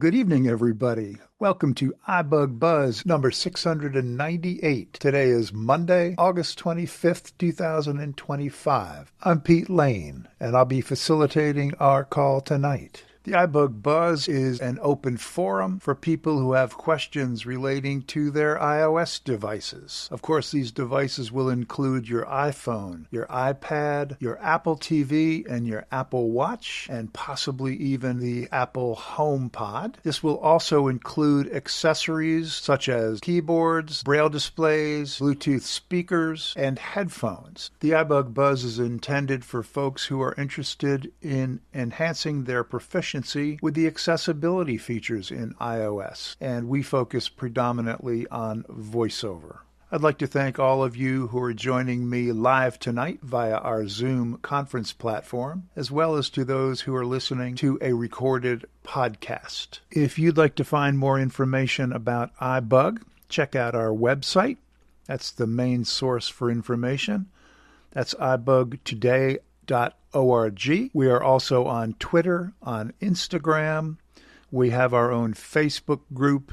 Good evening, everybody. Welcome to iBUG Buzz number 698. Today is Monday, August 25th, 2025. I'm Pete Lane, and I'll be facilitating our call tonight. The iBUG Buzz is an open forum for people who have questions relating to their iOS devices. Of course, these devices will include your iPhone, your iPad, your Apple TV, and your Apple Watch, and possibly even the Apple HomePod. This will also include accessories such as keyboards, braille displays, Bluetooth speakers, and headphones. The iBUG Buzz is intended for folks who are interested in enhancing their proficiency with the accessibility features in iOS, and we focus predominantly on VoiceOver. I'd like to thank all of you who are joining me live tonight via our Zoom conference platform, as well as to those who are listening to a recorded podcast. If you'd like to find more information about iBUG, check out our website. That's the main source for information. That's ibugtoday.org. We are also on Twitter, on Instagram. We have our own Facebook group,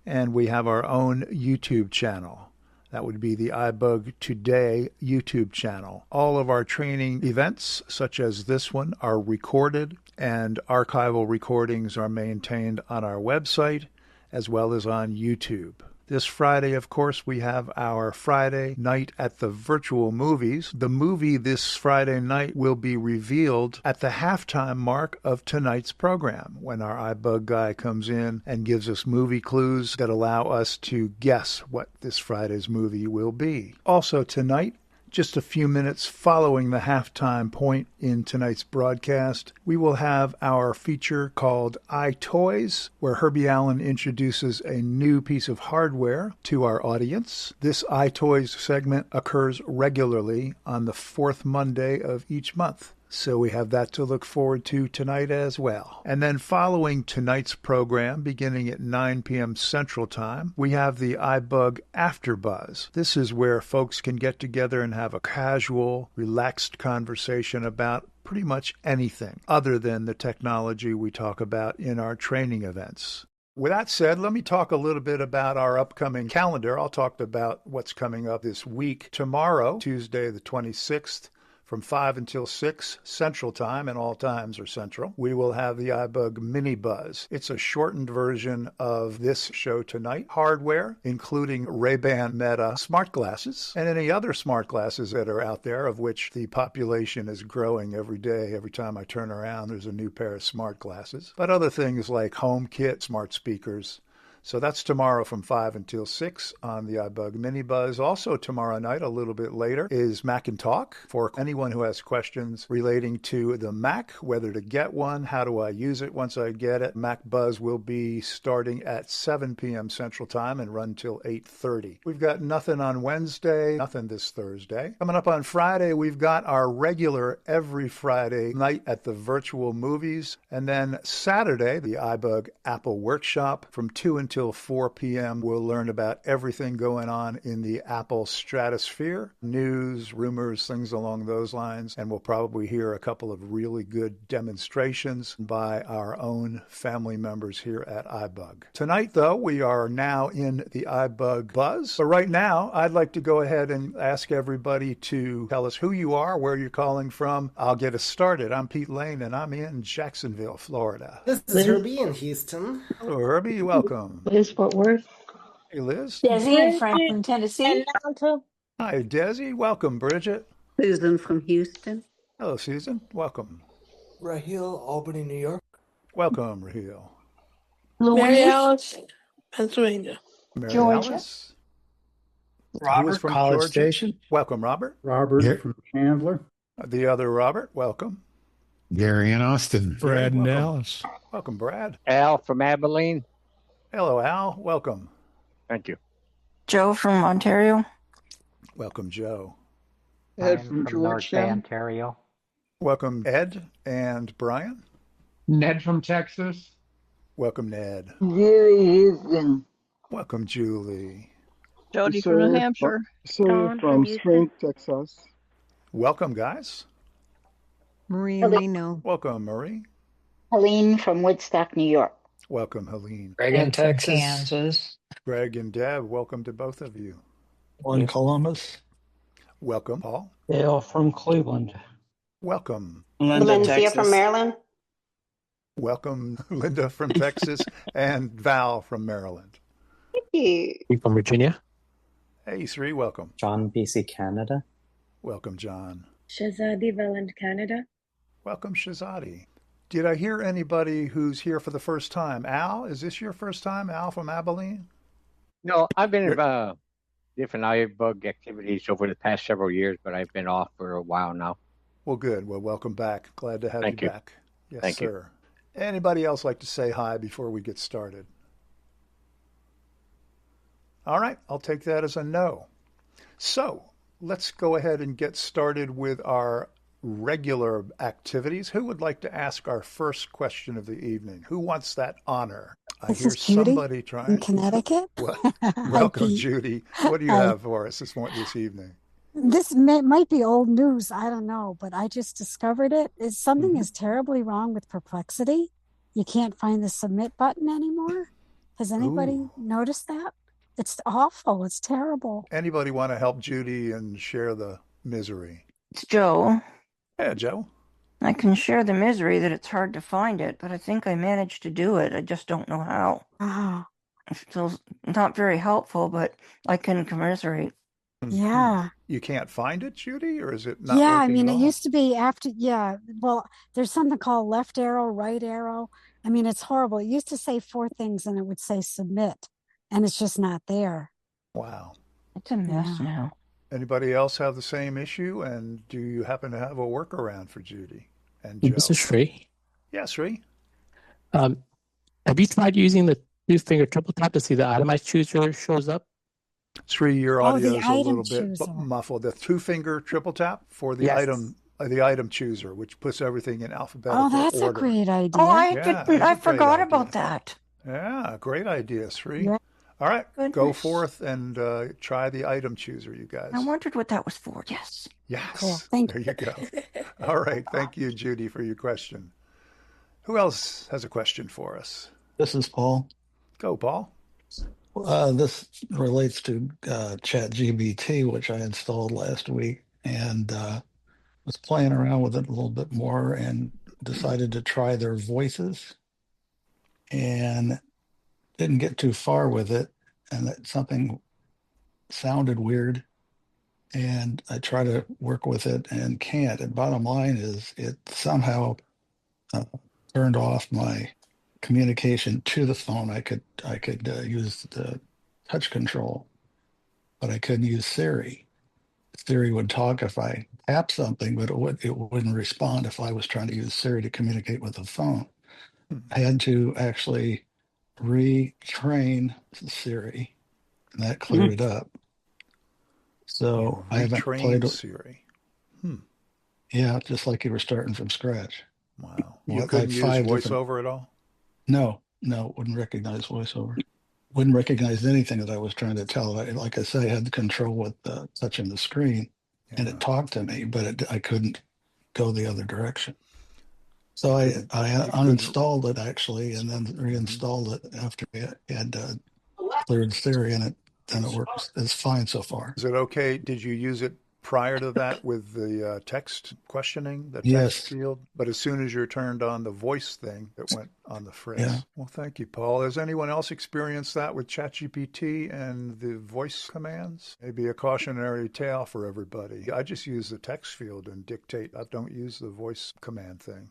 and we have our own YouTube channel. That would be the iBUG Today YouTube channel. All of our training events, such as this one, are recorded, and archival recordings are maintained on our website as well as on YouTube. This Friday, of course, we have our Friday night at the virtual movies. The movie this Friday night will be revealed at the halftime mark of tonight's program, when our iBug guy comes in and gives us movie clues that allow us to guess what this Friday's movie will be. Also tonight, just a few minutes following the halftime point in tonight's broadcast, we will have our feature called iToys, where Herbie Allen introduces a new piece of hardware to our audience. This iToys segment occurs regularly on the fourth Monday of each month. So we have that to look forward to tonight as well. And then following tonight's program, beginning at 9 p.m. Central Time, we have the iBug AfterBuzz. This is where folks can get together and have a casual, relaxed conversation about pretty much anything other than the technology we talk about in our training events. With that said, let me talk a little bit about our upcoming calendar. I'll talk about what's coming up this week. Tomorrow, Tuesday the 26th, from 5 until 6 Central Time, and all times are Central, we will have the iBug Mini Buzz. It's a shortened version of this show tonight. Hardware, including Ray-Ban Meta smart glasses and any other smart glasses that are out there, of which the population is growing every day. Every time I turn around, there's a new pair of smart glasses. But other things like HomeKit, smart speakers. So that's tomorrow from 5 until 6 on the iBug Mini Buzz. Also tomorrow night, a little bit later, is Mac and Talk for anyone who has questions relating to the Mac, whether to get one, how do I use it once I get it. Mac Buzz will be starting at 7 p.m. Central Time and run till 8:30. We've got nothing on Wednesday, nothing this Thursday. Coming up on Friday, we've got our regular every Friday night at the virtual movies. And then Saturday, the iBug Apple Workshop from 2 until 4 p.m. We'll learn about everything going on in the Apple stratosphere, news, rumors, things along those lines, and we'll probably hear a couple of really good demonstrations by our own family members here at iBug. Tonight, though, we are now in the iBug Buzz. But right now, I'd like to go ahead and ask everybody to tell us who you are, where you're calling from. I'll get us started. I'm Pete Lane, and I'm in Jacksonville, Florida. This is Herbie in Houston. Hello, Herbie. Welcome. Liz Fort Worth. Hey, Liz. Desi in Franklin, Tennessee. Hi, Desi. Welcome, Bridget. Susan from Houston. Hello, Susan. Welcome. Raheel, Albany, New York. Welcome, Raheel. Mary Alice, Pennsylvania. Mary Georgia. Alice. Robert, from College Georgia? Station. Welcome, Robert. Robert from Chandler. The other Robert, welcome. Gary in Austin. Brad and welcome. Dallas. Welcome, Brad. Al from Abilene. Hello, Al. Welcome. Thank you. Joe from Ontario. Welcome, Joe. Ed from North Bay, Ontario. Welcome, Ed and Brian. Ned from Texas. Welcome, Ned. Julie Houston. Welcome, Julie. Jody from New Hampshire. Sawyer from Spring, Texas. Welcome, guys. Marie Reno. Welcome, Marie. Helene from Woodstock, New York. Welcome, Helene. Greg in Deb from Texas. Kansas. Greg and Deb, welcome to both of you. One Columbus. Welcome, Paul. Dale from Cleveland. Welcome. Valencia from Maryland. Welcome, Linda from Texas and Val from Maryland. Thank you. From Virginia. Hey, Sri, welcome. John, BC, Canada. Welcome, John. Shazadi, Welland, Canada. Welcome, Shazadi. Did I hear anybody who's here for the first time? Al, is this your first time, Al from Abilene? No, I've been in different iBUG activities over the past several years, but I've been off for a while now. Well, good. Well, welcome back. Glad to have Thank you you. back. Yes, Thank you. sir. Anybody else like to say hi before we get started? All right, I'll take that as a no. So let's go ahead and get started with our regular activities. Who would like to ask our first question of the evening? Who wants that honor? I hear somebody trying. In Connecticut. Welcome, Judy. What do you have for us this evening? This might be old news. I don't know, but I just discovered it. Something is terribly wrong with Perplexity. You can't find the submit button anymore. Has anybody noticed that? It's awful. It's terrible. Anybody want to help Judy and share the misery? It's Joe. Yeah, Joe. I can share the misery that it's hard to find it, but I think I managed to do it. I just don't know how. Oh. It's not very helpful, but I can commiserate. Yeah. You can't find it, Judy, or is it not? Yeah, I working mean, at it all? used to be after, yeah. Well, there's something called left arrow, right arrow. I mean, it's horrible. It used to say 4 things and it would say submit, and it's just not there. Wow. It's a mess now. Anybody else have the same issue? And do you happen to have a workaround for Judy and Joe? This is Sri. Yeah, Sri. Have you tried using the 2-finger triple tap to see the itemized chooser shows up? Sri, your audio is a little chooser. bit muffled. The 2-finger triple tap for the item chooser, which puts everything in alphabetical order. Oh, that's a great idea. Oh, I forgot about that. Yeah, great idea, Sri. Yeah. All right, Goodness. go forth and try the item chooser, you guys. I wondered what that was for. Yes. Yes. Cool. Thank you. There you go. All right. Thank you, Judy, for your question. Who else has a question for us? This is Paul. Go, Paul. This relates to ChatGPT, which I installed last week, and was playing around with it a little bit more and decided to try their voices, and didn't get too far with it, and that something sounded weird, and I try to work with it and can't. And bottom line is it somehow turned off my communication to the phone. I could use the touch control, but I couldn't use Siri. Siri would talk if I tapped something, but it wouldn't respond if I was trying to use Siri to communicate with the phone. I had to actually retrain Siri, and that cleared it up. So I haven't played Siri. Yeah, just like you were starting from scratch. Wow. You couldn't use voiceover at all? No, wouldn't recognize voiceover. Wouldn't recognize anything that I was trying to tell. Like I say, I had the control with touching the screen, and it talked to me, but I couldn't go the other direction. So I uninstalled it actually, and then reinstalled it after it had cleared Siri, and it works. It's fine so far. Is it okay? Did you use it prior to that with the text questioning, the text field? But as soon as you're turned on the voice thing, it went on the fritz. Yeah. Well, thank you, Paul. Has anyone else experienced that with ChatGPT and the voice commands? Maybe a cautionary tale for everybody. I just use the text field and dictate. I don't use the voice command thing.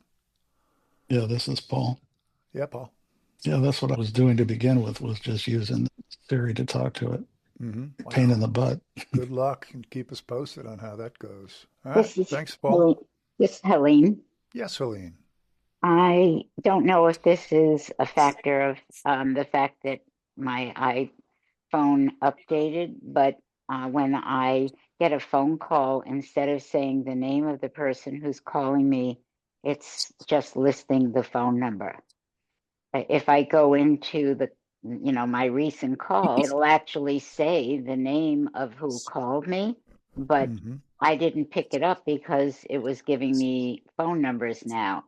Yeah, this is Paul. Yeah, Paul. Yeah, that's what I was doing to begin with, was just using Siri to talk to it. Mm-hmm. Wow. Pain in the butt. Good luck, and keep us posted on how that goes. All right. Thanks, Paul. This is Helene. Yes, Helene. I don't know if this is a factor of the fact that my iPhone updated, but when I get a phone call, instead of saying the name of the person who's calling me, it's just listing the phone number. If I go into my recent calls, it'll actually say the name of who called me, but I didn't pick it up because it was giving me phone numbers now.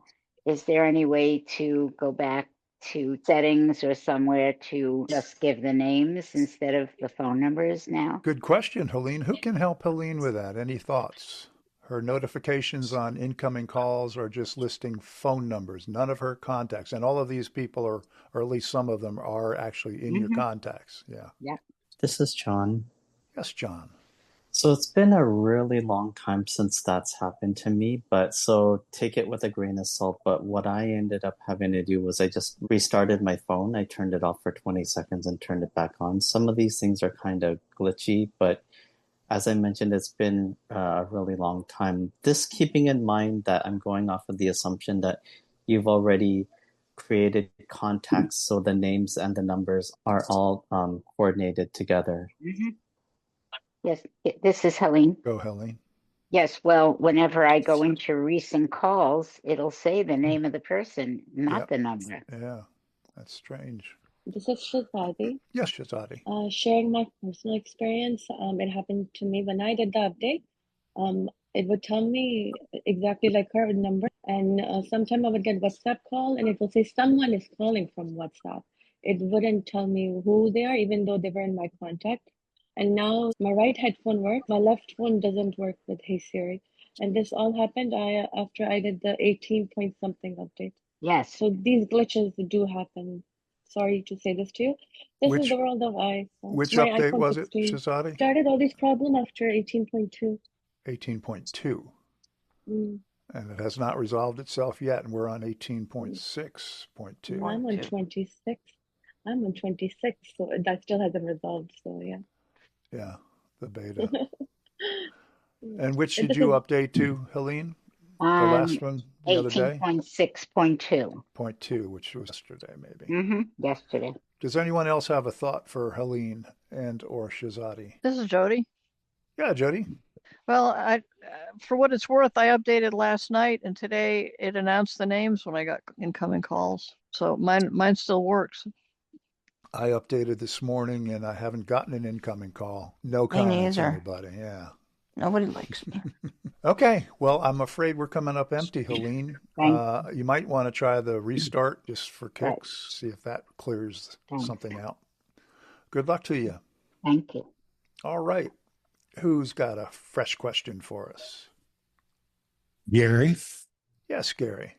Is there any way to go back to settings or somewhere to just give the names instead of the phone numbers now? Good question, Helene. Who can help Helene with that? Any thoughts? Her notifications on incoming calls are just listing phone numbers, none of her contacts. And all of these people are, or at least some of them, are actually in your contacts. Yeah. Yeah. This is John. Yes, John. So it's been a really long time since that's happened to me, but so take it with a grain of salt. But what I ended up having to do was I just restarted my phone. I turned it off for 20 seconds and turned it back on. Some of these things are kind of glitchy, but as I mentioned, it's been a really long time. This keeping in mind that I'm going off of the assumption that you've already created contacts, so the names and the numbers are all coordinated together. Yes, this is Helene. Go, Helene. Yes, well, whenever I go into recent calls, it'll say the name of the person, not the number. Yeah, that's strange. This is Shazadi. Yes, Shazadi. Sharing my personal experience, it happened to me when I did the update. It would tell me exactly like her number, and sometime I would get WhatsApp call, and it will say someone is calling from WhatsApp. It wouldn't tell me who they are, even though they were in my contact. And now my right headphone works, my left phone doesn't work with Hey Siri. And this all happened after I did the 18 point something update. Yes. So these glitches do happen. Sorry to say this to you. This is the world of iPhone. Which my update iPhone was 16 it, Shazadi? started all these problems after 18.2. 18.2. Mm. And it has not resolved itself yet, and we're on 18.6.2. I'm on 26. I'm on 26, so that still hasn't resolved. So yeah. Yeah, the beta. And which did you update to, Helene? The last one the other day? 18.6.2. 0.2, which was yesterday, maybe. Yesterday. Does anyone else have a thought for Helene and or Shazadi? This is Jody. Yeah, Jody. Well, for what it's worth, I updated last night, and today it announced the names when I got incoming calls. So mine still works. I updated this morning, and I haven't gotten an incoming call. No comments, anybody. Yeah. Nobody likes me. Okay. Well, I'm afraid we're coming up empty, Helene. You might want to try the restart just for kicks, see if that clears something out. Good luck to you. Thank you. All right. Who's got a fresh question for us? Gary? Yes, Gary.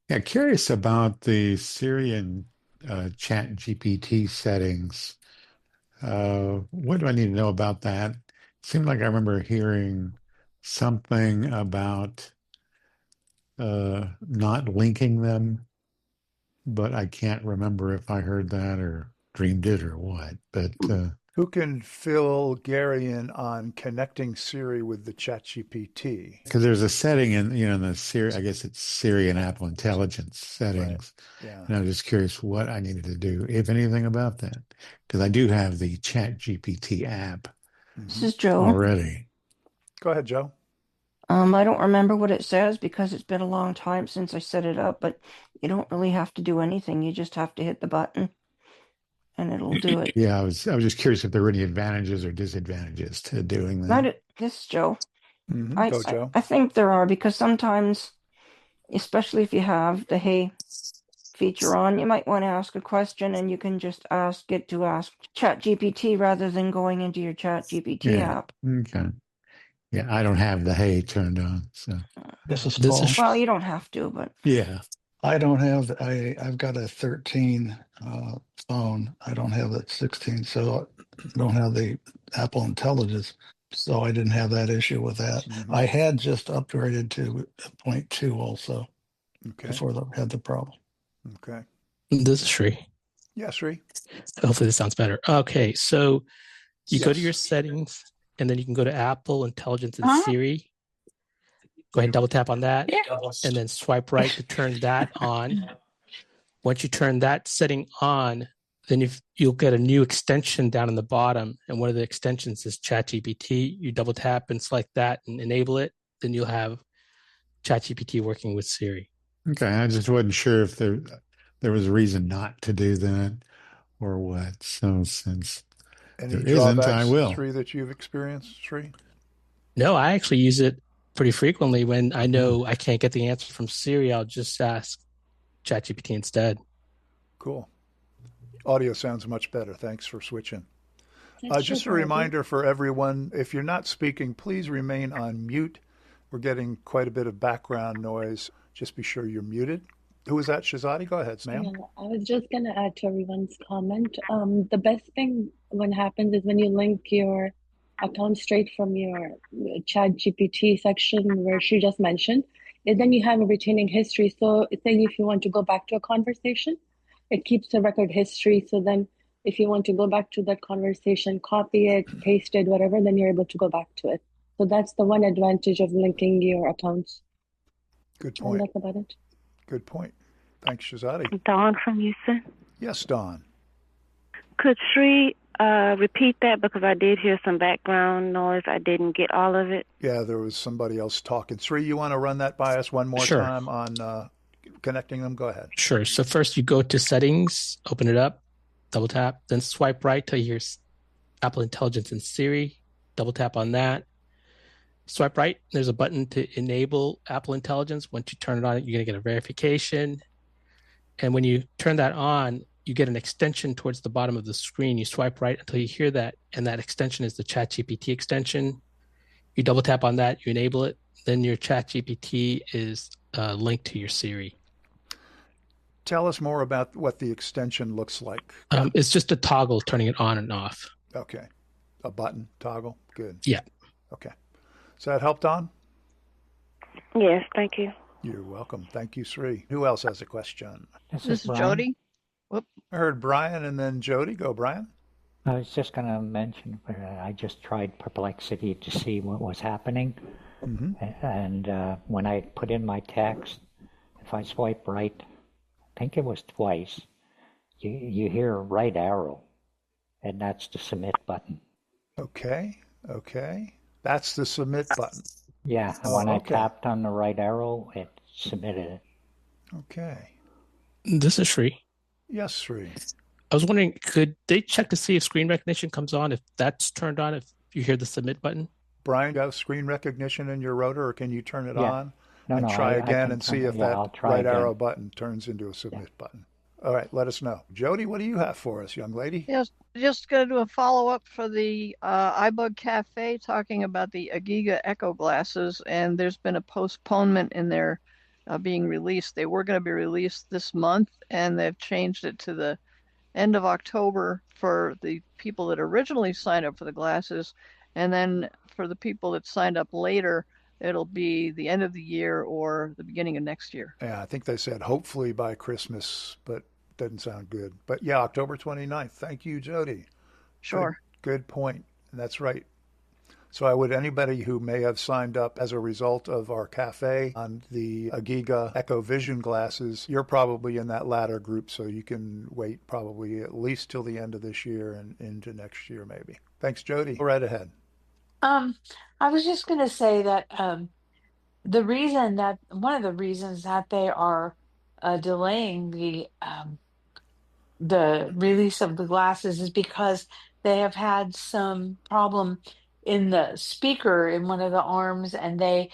Yeah, curious about the Syrian Chat GPT settings. What do I need to know about that? Seemed like I remember hearing something about not linking them, but I can't remember if I heard that or dreamed it or what. But who can fill Gary in on connecting Siri with the ChatGPT? Because there's a setting in the Siri, I guess it's Siri and Apple Intelligence settings. Right. Yeah. And I was just curious what I needed to do, if anything, about that. Because I do have the ChatGPT app. This is Joe. Already. Go ahead, Joe. I don't remember what it says because it's been a long time since I set it up, but you don't really have to do anything. You just have to hit the button and it'll do it. Yeah, I was just curious if there were any advantages or disadvantages to doing that. This is Joe. Go, Joe. I think there are, because sometimes, especially if you have the Hey feature on, you might want to ask a question and you can just ask it to ask ChatGPT rather than going into your ChatGPT app. Okay. Yeah, I don't have the Hey turned on, so this is Paul. Well, you don't have to, but yeah, I don't have. I've got a 13 phone. I don't have that 16, so I don't have the Apple Intelligence. So I didn't have that issue with that. Mm-hmm. I had just upgraded to 0.2 also before I had the problem. Okay. This is Sri. Yeah, Sri. Hopefully this sounds better. Okay, so you go to your settings, and then you can go to Apple Intelligence and Siri. Go ahead and double tap on that, and then swipe right to turn that on. Once you turn that setting on, then you'll get a new extension down in the bottom, and one of the extensions is ChatGPT. You double tap and select that and enable it, then you'll have ChatGPT working with Siri. Okay, I just wasn't sure if there was a reason not to do that or what. So since any there isn't, I will. Sri, that you've experienced, Sri? No, I actually use it pretty frequently. When I know I can't get the answer from Siri, I'll just ask ChatGPT instead. Cool. Audio sounds much better. Thanks for switching. That's Just a super, reminder for everyone, if you're not speaking, please remain on mute. We're getting quite a bit of background noise. Just be sure you're muted. Who is that, Shazadi? Go ahead, ma'am. Yeah, I was just gonna add to everyone's comment. The best thing when happens is when you link your account straight from your chat GPT section where she just mentioned, and then you have a retaining history. So say if you want to go back to a conversation, it keeps a record history. So then if you want to go back to that conversation, copy it, paste it, whatever, then you're able to go back to it. So that's the one advantage of linking your accounts. Good And point. that's about it. Good point. Thanks, Shazadi. Dawn from Houston. Yes, Dawn. Could Sri repeat that, because I did hear some background noise. I didn't get all of it. Yeah, there was somebody else talking. Sri, you want to run that by us one more Sure. time on connecting them? Go ahead. Sure. So first you go to settings, open it up, double tap, then swipe right to your Apple Intelligence and Siri, double tap on that. Swipe right, there's a button to enable Apple Intelligence. Once you turn it on, you're going to get a verification. And when you turn that on, you get an extension towards the bottom of the screen. You swipe right until you hear that, and that extension is the ChatGPT extension. You double tap on that, you enable it, then your ChatGPT is linked to your Siri. Tell us more about what the extension looks like. It's just a toggle turning it on and off. Okay. A button toggle. Good. Yeah. Okay. Does that help, Don? Yes, thank you. You're welcome. Thank you, Sri. Who else has a question? This is Jody. Whoop. I heard Brian and then Jody. Go, Brian. I was just going to mention, I just tried Perplexity to see what was happening. Mm-hmm. And when I put in my text, if I swipe right, I think it was twice, you hear a right arrow, and that's the submit button. Okay. That's the submit button. Yeah, and when I tapped on the right arrow, it submitted it. Okay. This is Sri. Yes, Sri. I was wondering, could they check to see if screen recognition comes on, if that's turned on, if you hear the submit button? Brian, do you have screen recognition in your rotor, or can you turn it on No, try I again can and see if yeah, that right arrow button turns into a submit button? All right, let us know. Jody, what do you have for us, young lady? Yes, just going to do a follow-up for the iBUG Cafe talking about the Agiga Echo glasses, and there's been a postponement in their being released. They were going to be released this month, and they've changed it to the end of October for the people that originally signed up for the glasses, and then for the people that signed up later, it'll be the end of the year or the beginning of next year. Yeah, I think they said hopefully by Christmas, but doesn't sound good. But yeah, October 29th. Thank you, Jody. Sure. Good point. And that's right. So I would, anybody who may have signed up as a result of our cafe on the Agiga Echo Vision glasses, you're probably in that latter group, so you can wait probably at least till the end of this year and into next year maybe. Thanks, Jody. Go right ahead. I was just going to say that one of the reasons that they are delaying the release of the glasses is because they have had some problem in the speaker in one of the arms, and they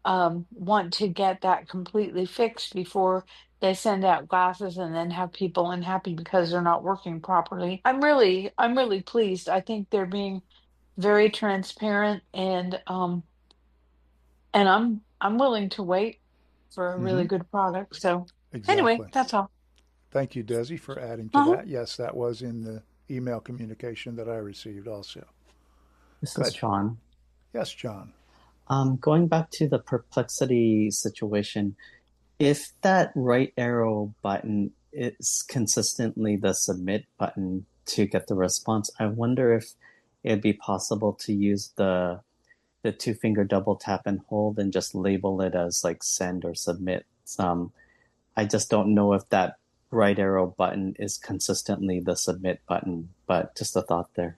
want to get that completely fixed before they send out glasses and then have people unhappy because they're not working properly. I'm really pleased. I think they're being very transparent, and I'm willing to wait for a really good product. So anyway, that's all. Thank you, Desi, for adding to that. Yes, that was in the email communication that I received also. This is John. Yes, John. Going back to the Perplexity situation, if that right arrow button is consistently the submit button to get the response, I wonder if it'd be possible to use the two-finger double tap and hold and just label it as like send or submit. I just don't know if that right arrow button is consistently the submit button, but just a thought there.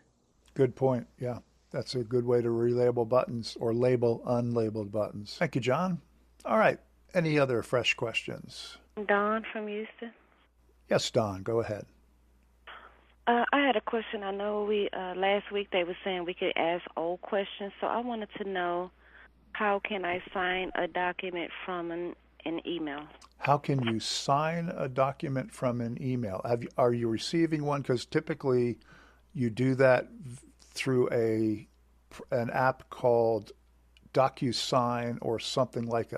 Good point. Yeah, that's a good way to relabel buttons or label unlabeled buttons. Thank you, John. All right. Any other fresh questions? Dawn from Houston. Yes, Dawn, go ahead. I had a question. I know last week they were saying we could ask old questions, so I wanted to know, how can I sign a document from an an email. How can you sign a document from an email? Are you receiving one? Because typically you do that through an app called DocuSign or something like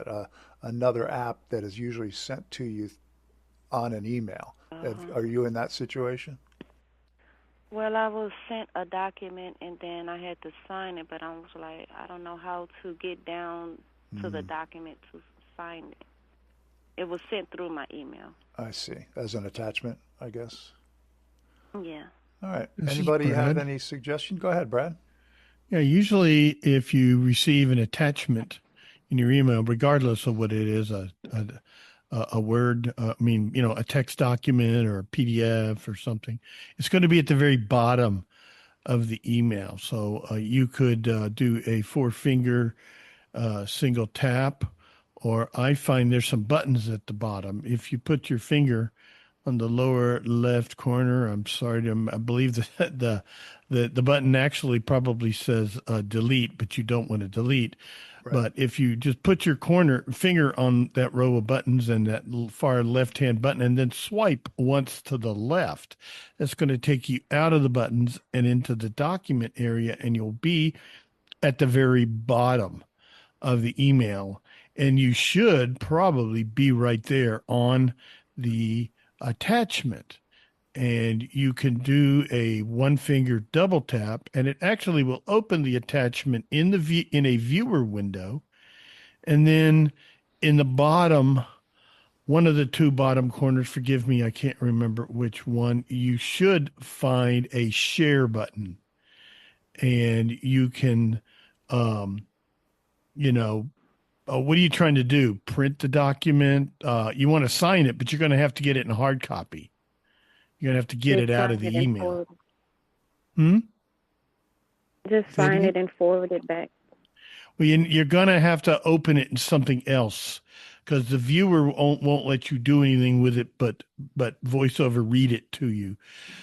another app that is usually sent to you on an email. Are you in that situation? Well, I was sent a document and then I had to sign it, but I was like, I don't know how to get down to the document to sign it. It was sent through my email. I see. As an attachment, I guess. Yeah. All right. This is Anybody have Brad. any suggestion? Go ahead, Brad. Yeah, usually if you receive an attachment in your email, regardless of what it is, a Word, a text document or a PDF or something, it's going to be at the very bottom of the email. So you could do a four-finger single tap, or I find there's some buttons at the bottom. If you put your finger on the lower left corner, I believe the button actually probably says delete, but you don't want to delete. Right. But if you just put your finger on that row of buttons and that far left-hand button and then swipe once to the left, that's going to take you out of the buttons and into the document area, and you'll be at the very bottom of the email. And you should probably be right there on the attachment. And you can do a one finger double tap, and it actually will open the attachment in a viewer window. And then in the bottom, one of the two bottom corners, forgive me, I can't remember which one, you should find a share button. And you can, what are you trying to do? Print the document? You want to sign it, but you're going to have to get it in hard copy. You're going to have to get it out of the email. Just sign it and forward it back. Well, you're going to have to open it in something else because the viewer won't let you do anything with it, but VoiceOver read it to you.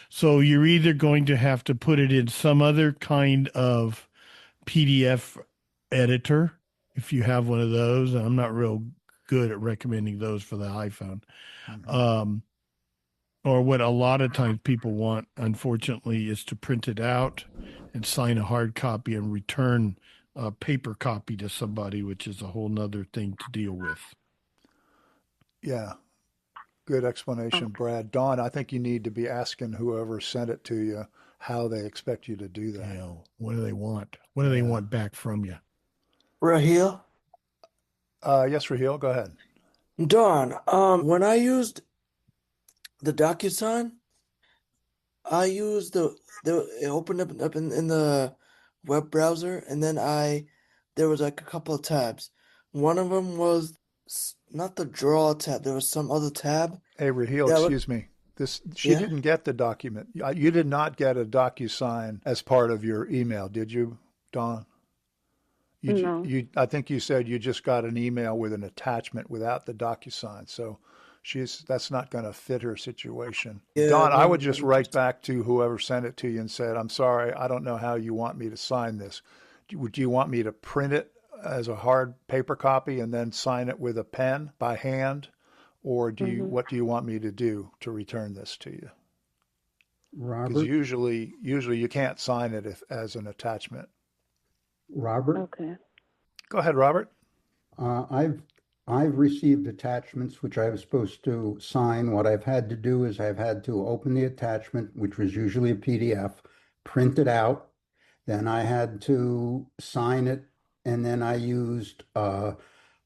So you're either going to have to put it in some other kind of PDF editor, if you have one of those. I'm not real good at recommending those for the iPhone. Mm-hmm. Or what a lot of times people want, unfortunately, is to print it out and sign a hard copy and return a paper copy to somebody, which is a whole nother thing to deal with. Yeah. Good explanation, Brad. Dawn, I think you need to be asking whoever sent it to you how they expect you to do that. Yeah. What do they want? What do they want back from you? Raheel? Yes, Raheel, go ahead. Dawn, when I used the DocuSign, I used it opened up in the web browser, and then there was like a couple of tabs. One of them was not the draw tab. There was some other tab. Hey, Raheel, excuse me. She didn't get the document. You did not get a DocuSign as part of your email, did you, Dawn? No. I think you said you just got an email with an attachment without the DocuSign. So that's not going to fit her situation. Yeah, Dawn, I would just write back to whoever sent it to you and said, I'm sorry, I don't know how you want me to sign this. Do you want me to print it as a hard paper copy and then sign it with a pen by hand? Or what do you want me to do to return this to you? Robert? Because usually you can't sign it as an attachment. Robert? Okay. Go ahead, Robert. I've received attachments which I was supposed to sign. What I've had to do is I've had to open the attachment, which was usually a PDF, print it out. Then I had to sign it, and then I used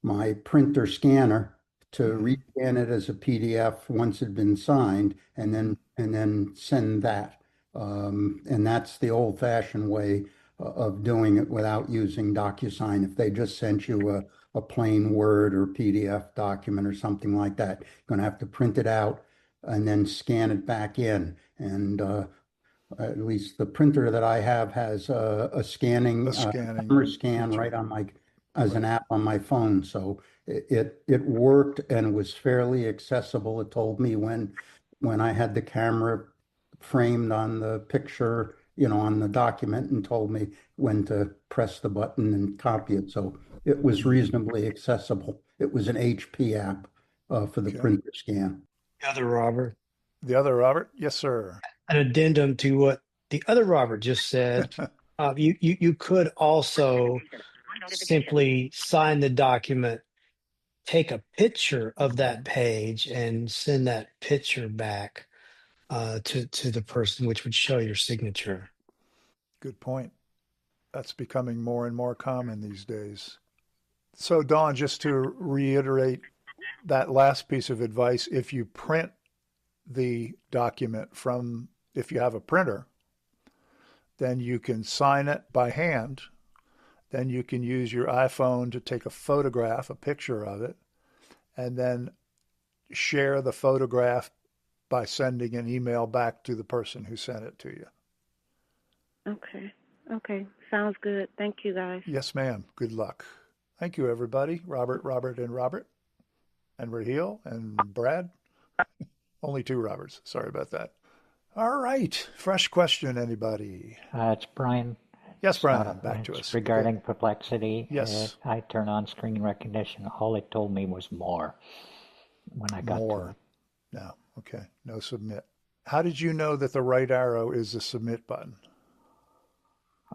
my printer scanner to rescan it as a PDF once it had been signed, and then send that. And that's the old-fashioned way of doing it without using DocuSign. If they just sent you a plain Word or PDF document or something like that, you're going to have to print it out and then scan it back in. And at least the printer that I have has a scanning camera scan right on as an app on my phone. So it worked and was fairly accessible. It told me when I had the camera framed on the picture, on the document, and told me when to press the button and copy it. So it was reasonably accessible. It was an HP app for the Okay. printer scan. The other Robert. The other Robert? Yes, sir. An addendum to what the other Robert just said. You could also simply sign the document, take a picture of that page, and send that picture back to the person, which would show your signature. Good point. That's becoming more and more common these days. So, Dawn, just to reiterate that last piece of advice, if you print the document if you have a printer, then you can sign it by hand. Then you can use your iPhone to take a photograph, a picture of it, and then share the photograph by sending an email back to the person who sent it to you. Okay. Sounds good. Thank you, guys. Yes, ma'am. Good luck. Thank you, everybody. Robert, and Raheel, and Brad. Only 2 Roberts. Sorry about that. All right. Fresh question, anybody? It's Brian. Yes, Brian. Back to us. Regarding Perplexity. Yes. I turned on screen recognition. All it told me was more when I got to it. No. Okay. No submit. How did you know that the right arrow is the submit button?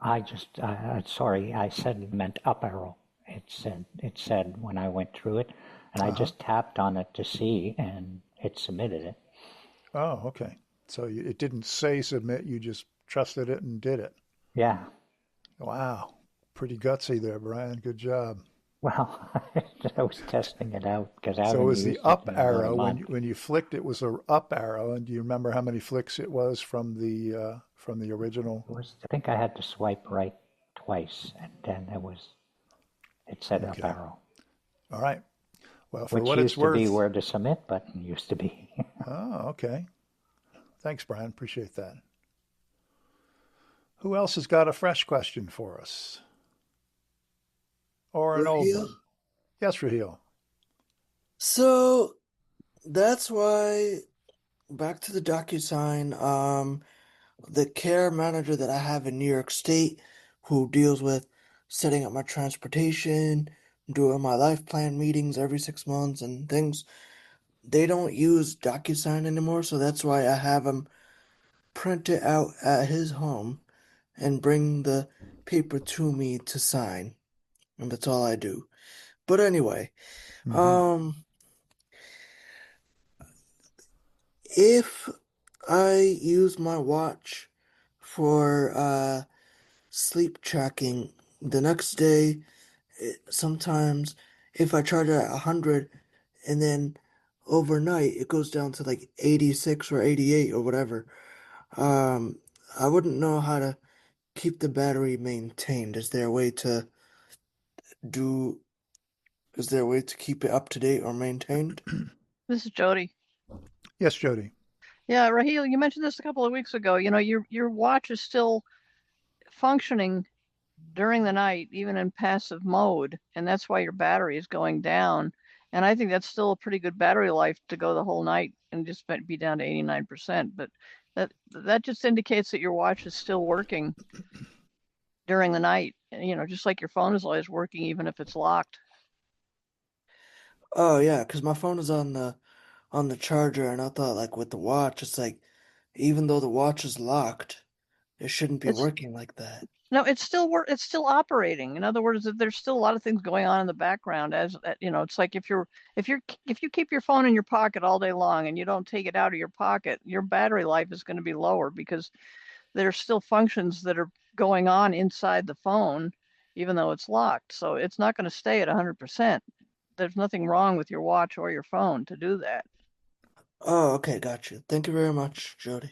I said it meant up arrow. It said when I went through it, and I just tapped on it to see, and it submitted it. Oh, okay. So it didn't say submit, you just trusted it and did it. Yeah. Wow. Pretty gutsy there, Brian. Good job. Well, I was testing it out because so it was the up arrow when you flicked. It was an up arrow, and do you remember how many flicks it was from the original? I think I had to swipe right twice, and then it said up arrow. All right. Well, for Which what it's worth, used to be where the submit button used to be. Oh, okay. Thanks, Brian. Appreciate that. Who else has got a fresh question for us? Or an old one? Yes, Raheel. So that's why, back to the DocuSign, the care manager that I have in New York State who deals with setting up my transportation, doing my life plan meetings every 6 months and things, they don't use DocuSign anymore, so that's why I have him print it out at his home and bring the paper to me to sign. And that's all I do. But anyway, if I use my watch for sleep tracking, the next day, sometimes if I charge it at 100 and then overnight it goes down to like 86 or 88 or whatever, I wouldn't know how to keep the battery maintained. Is there a way to keep it up to date or maintained? This is Jody. Yes, Jody. Yeah, Raheel, you mentioned this a couple of weeks ago. You know, your watch is still functioning during the night, even in passive mode, and that's why your battery is going down. And I think that's still a pretty good battery life to go the whole night and just be down to 89%. But that just indicates that your watch is still working during the night. You know, just like your phone is always working, even if it's locked. Oh yeah, because my phone is on the charger, and I thought like with the watch, it's like even though the watch is locked, it shouldn't be working like that. No, it's still operating. In other words, there's still a lot of things going on in the background. As you know, it's like if you keep your phone in your pocket all day long and you don't take it out of your pocket, your battery life is going to be lower because there's still functions that are going on inside the phone, even though it's locked. So it's not going to stay at 100%. There's nothing wrong with your watch or your phone to do that. Oh, okay, gotcha. Thank you very much, Jody.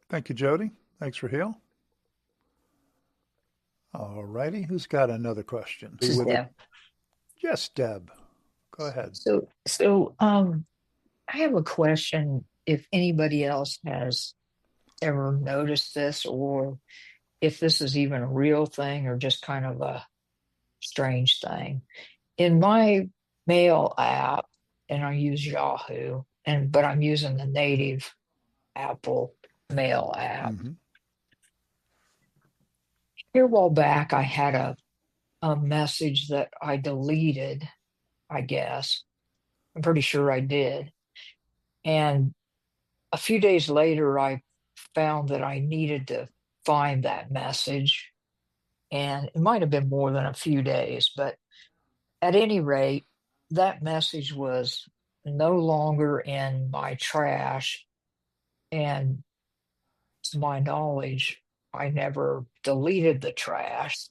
Thank you, Jody. Thanks, Raheel. All righty. Who's got another question? This is Deb. Yes, Deb. Go ahead. So I have a question. If anybody else has ever noticed this, or if this is even a real thing or just kind of a strange thing. In my mail app, and I use Yahoo, but I'm using the native Apple mail app. Here a while back, I had a message that I deleted I guess. I'm pretty sure I did. And a few days later, I found that I needed to find that message. And it might have been more than a few days, but at any rate, that message was no longer in my trash. And to my knowledge, I never deleted the trash.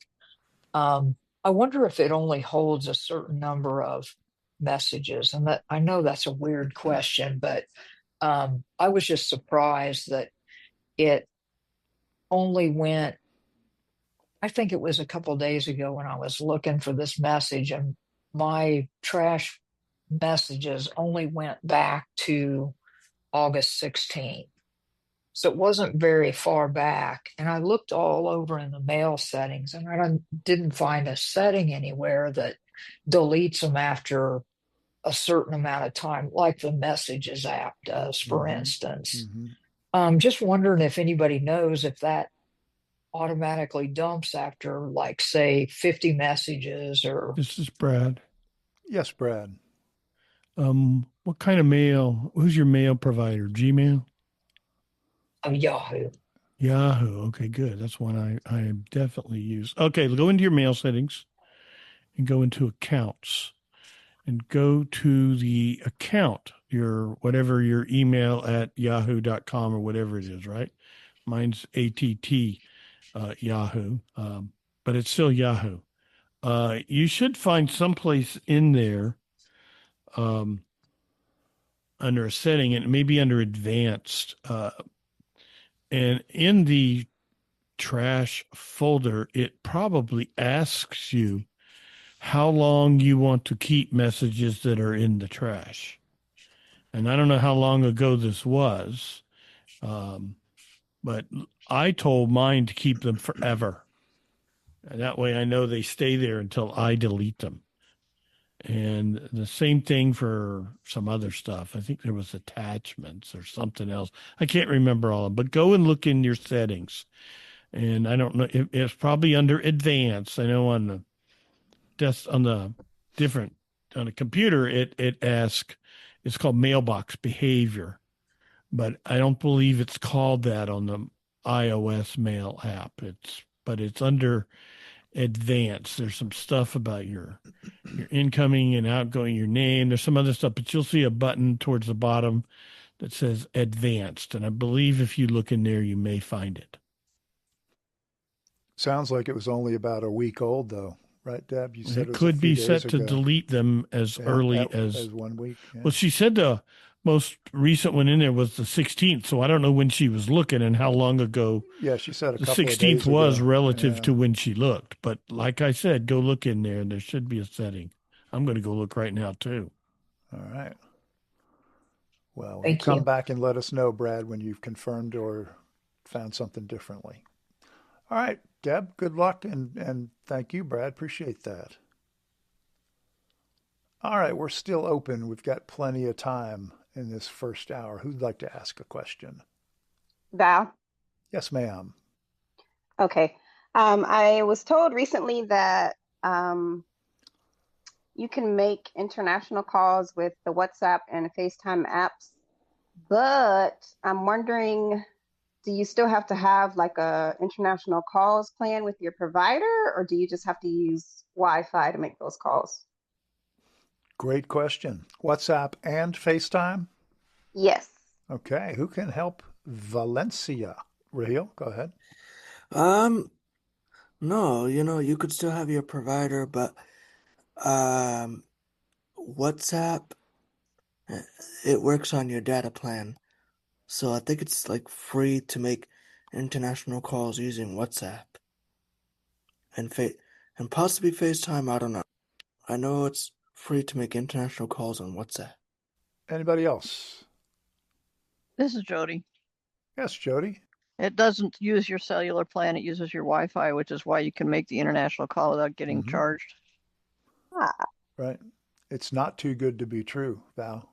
I wonder if it only holds a certain number of messages. And that I know that's a weird question, but I was just surprised that it only went, I think it was a couple days ago when I was looking for this message, and my trash messages only went back to August 16th. So it wasn't very far back. And I looked all over in the mail settings, and I didn't find a setting anywhere that deletes them after a certain amount of time, like the Messages app does, for instance. Just wondering if anybody knows if that automatically dumps after, like, say, 50 messages or. This is Brad. Yes, Brad. What kind of mail? Who's your mail provider? Gmail? Yahoo. Yahoo. Okay, good. That's one I definitely use. Okay, go into your mail settings and go into accounts and go to the account, whatever your email at yahoo.com or whatever it is, right? Mine's ATT Yahoo, but it's still Yahoo. You should find someplace in there under a setting, and maybe under advanced, and in the trash folder, it probably asks you how long you want to keep messages that are in the trash. And I don't know how long ago this was, but I told mine to keep them forever. And that way I know they stay there until I delete them. And the same thing for some other stuff. I think there was attachments or something else. I can't remember all of them, but go and look in your settings. And I don't know, it's probably under advanced. I know on the computer, it asks, it's called mailbox behavior, but I don't believe it's called that on the iOS mail app. But it's under advanced. There's some stuff about your incoming and outgoing, your name. There's some other stuff, but you'll see a button towards the bottom that says advanced. And I believe if you look in there, you may find it. Sounds like it was only about a week old, though, right, Deb? You said it could be set to delete them as early as 1 week. Yeah. Well, she said the most recent one in there was the 16th, so I don't know when she was looking and how long ago. Yeah, she said the 16th was relative to when she looked. But like I said, go look in there, and there should be a setting. I'm going to go look right now too. All right. Well, Thank you. come back and let us know, Brad, when you've confirmed or found something differently. All right, Deb, good luck, and thank you, Brad. Appreciate that. All right, we're still open. We've got plenty of time in this first hour. Who'd like to ask a question? Val? Yes, ma'am. Okay. I was told recently that you can make international calls with the WhatsApp and FaceTime apps, but I'm wondering, do you still have to have like a international calls plan with your provider, or do you just have to use Wi-Fi to make those calls? Great question. WhatsApp and FaceTime? Yes. Okay. Who can help Valencia? Raheel, go ahead. No, you could still have your provider, but WhatsApp, it works on your data plan. So I think it's like free to make international calls using WhatsApp. And possibly FaceTime, I don't know. I know it's free to make international calls on WhatsApp. Anybody else? This is Jody. Yes, Jody. It doesn't use your cellular plan. It uses your Wi-Fi, which is why you can make the international call without getting charged. Right. It's not too good to be true, Val.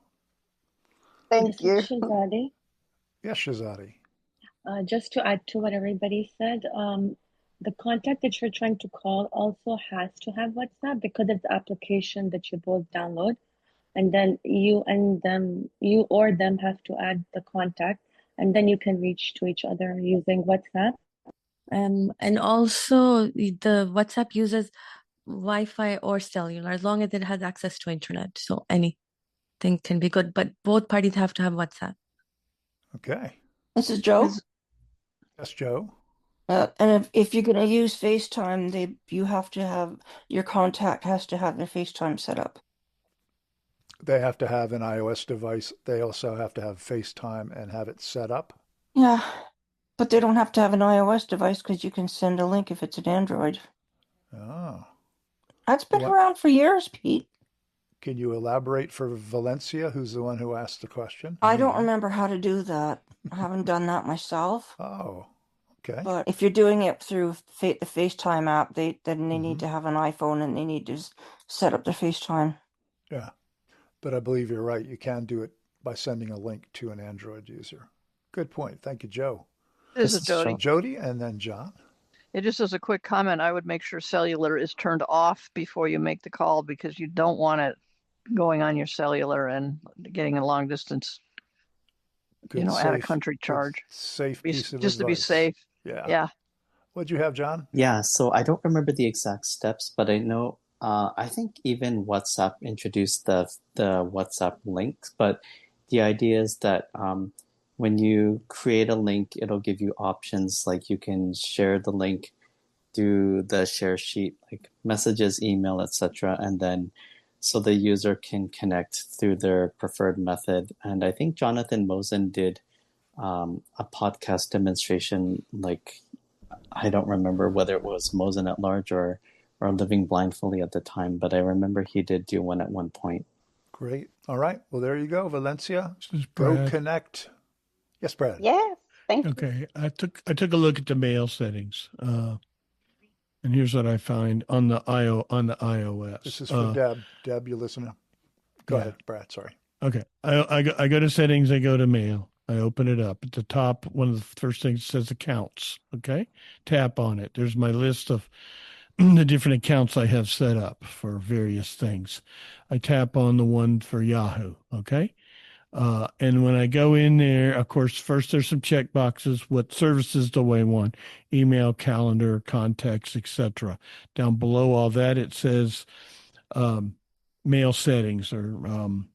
Thank you. This is Shazadi. Yes, Shazadi. Just to add to what everybody said, the contact that you're trying to call also has to have WhatsApp because it's the application that you both download, and then you or them have to add the contact, and then you can reach to each other using WhatsApp. And also the WhatsApp uses Wi-Fi or cellular as long as it has access to internet. So anything can be good, but both parties have to have WhatsApp. Okay. This is Joe. Yes, Joe. And if you're going to use FaceTime, you have to have your contact has to have their FaceTime set up. They have to have an iOS device. They also have to have FaceTime and have it set up. Yeah, but they don't have to have an iOS device because you can send a link if it's an Android. Oh. That's been around for years, Pete. Can you elaborate for Valencia, who's the one who asked the question? I don't remember how to do that. I haven't done that myself. Oh, okay. But if you're doing it through the FaceTime app, they need to have an iPhone and they need to set up their FaceTime. Yeah, but I believe you're right. You can do it by sending a link to an Android user. Good point. Thank you, Joe. This is Jody. Jody, and then John. Just as a quick comment, I would make sure cellular is turned off before you make the call because you don't want it going on your cellular and getting a long distance, Good, out of country charge. Safe piece of just advice. To be safe. Yeah. What'd you have, John? Yeah, so I don't remember the exact steps, but I know I think even WhatsApp introduced the WhatsApp link, but the idea is that when you create a link, it'll give you options like you can share the link through the share sheet, like messages, email, etc., and then so the user can connect through their preferred method. And I think Jonathan Mosen did a podcast demonstration, like I don't remember whether it was Mosen at Large or Living Blindfully at the time, but I remember he did do one at one point. Great. All right. Well, there you go, Valencia. Go connect. Yes, Brad. Yes. Thank you. Okay. I took a look at the mail settings. And here's what I find on the iOS. This is for Deb. Deb, you listen. Go ahead, Brad. Sorry. Okay. I go to settings. I go to mail. I open it up. At the top, one of the first things says accounts. Okay. Tap on it. There's my list of the different accounts I have set up for various things. I tap on the one for Yahoo. Okay. And when I go in there, of course, first there's some check boxes. What services do I want? Email, calendar, contacts, etc. Down below all that, it says mail settings or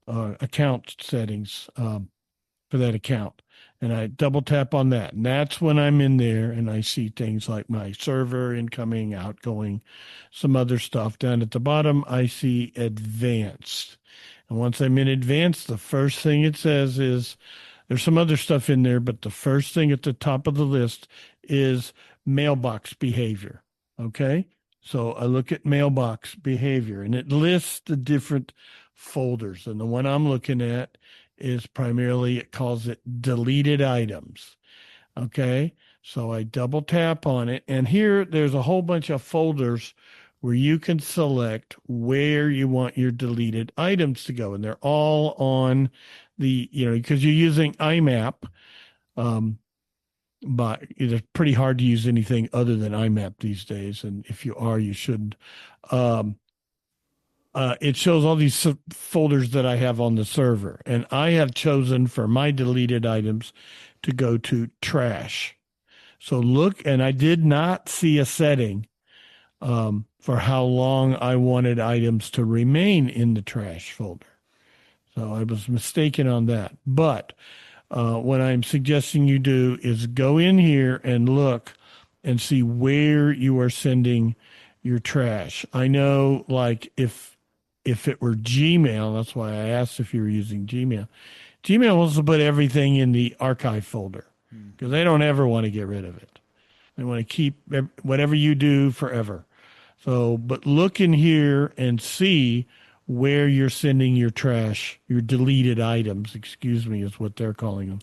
account settings for that account. And I double tap on that. And that's when I'm in there and I see things like my server, incoming, outgoing, some other stuff. Down at the bottom, I see advanced. And once I'm in advanced, the first thing it says is, there's some other stuff in there, but the first thing at the top of the list is mailbox behavior. Okay? So I look at mailbox behavior and it lists the different folders. And the one I'm looking at is primarily, it calls it deleted items. Okay? So I double tap on it. And here there's a whole bunch of folders where you can select where you want your deleted items to go. And they're all on the, because you're using IMAP, but it's pretty hard to use anything other than IMAP these days. And if you are, you shouldn't. It shows all these folders that I have on the server. And I have chosen for my deleted items to go to trash. So look, and I did not see a setting for how long I wanted items to remain in the trash folder. So I was mistaken on that. But what I'm suggesting you do is go in here and look and see where you are sending your trash. I know, like, if it were Gmail, that's why I asked if you were using Gmail. Gmail wants to put everything in the archive folder because they don't ever want to get rid of it. They want to keep whatever you do forever. So, but look in here and see where you're sending your trash, your deleted items, is what they're calling them,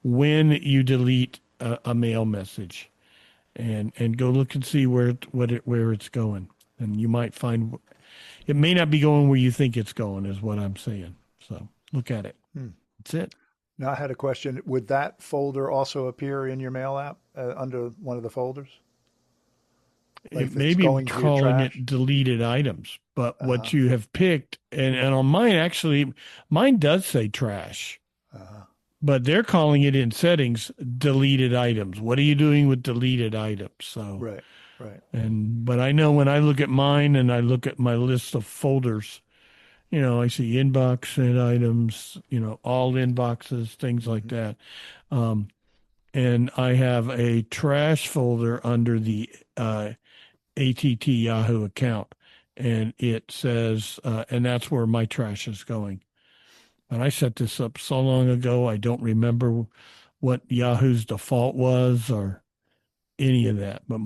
when you delete a mail message. And go look and see where it's going. And you might find it may not be going where you think it's going, is what I'm saying. So look at it. That's it. Now, I had a question. Would that folder also appear in your mail app under one of the folders? Like It if may it's be going to your calling trash? it deleted items, but Uh-huh. what you have picked, and on mine, actually, mine does say trash, Uh-huh. but they're calling it in settings deleted items. What are you doing with deleted items? So, Right, right. but I know when I look at mine and I look at my list of folders, I see inbox sent items, all inboxes, things like that. And I have a trash folder under the ATT Yahoo account, and it says, and that's where my trash is going. And I set this up so long ago, I don't remember what Yahoo's default was or any of that. But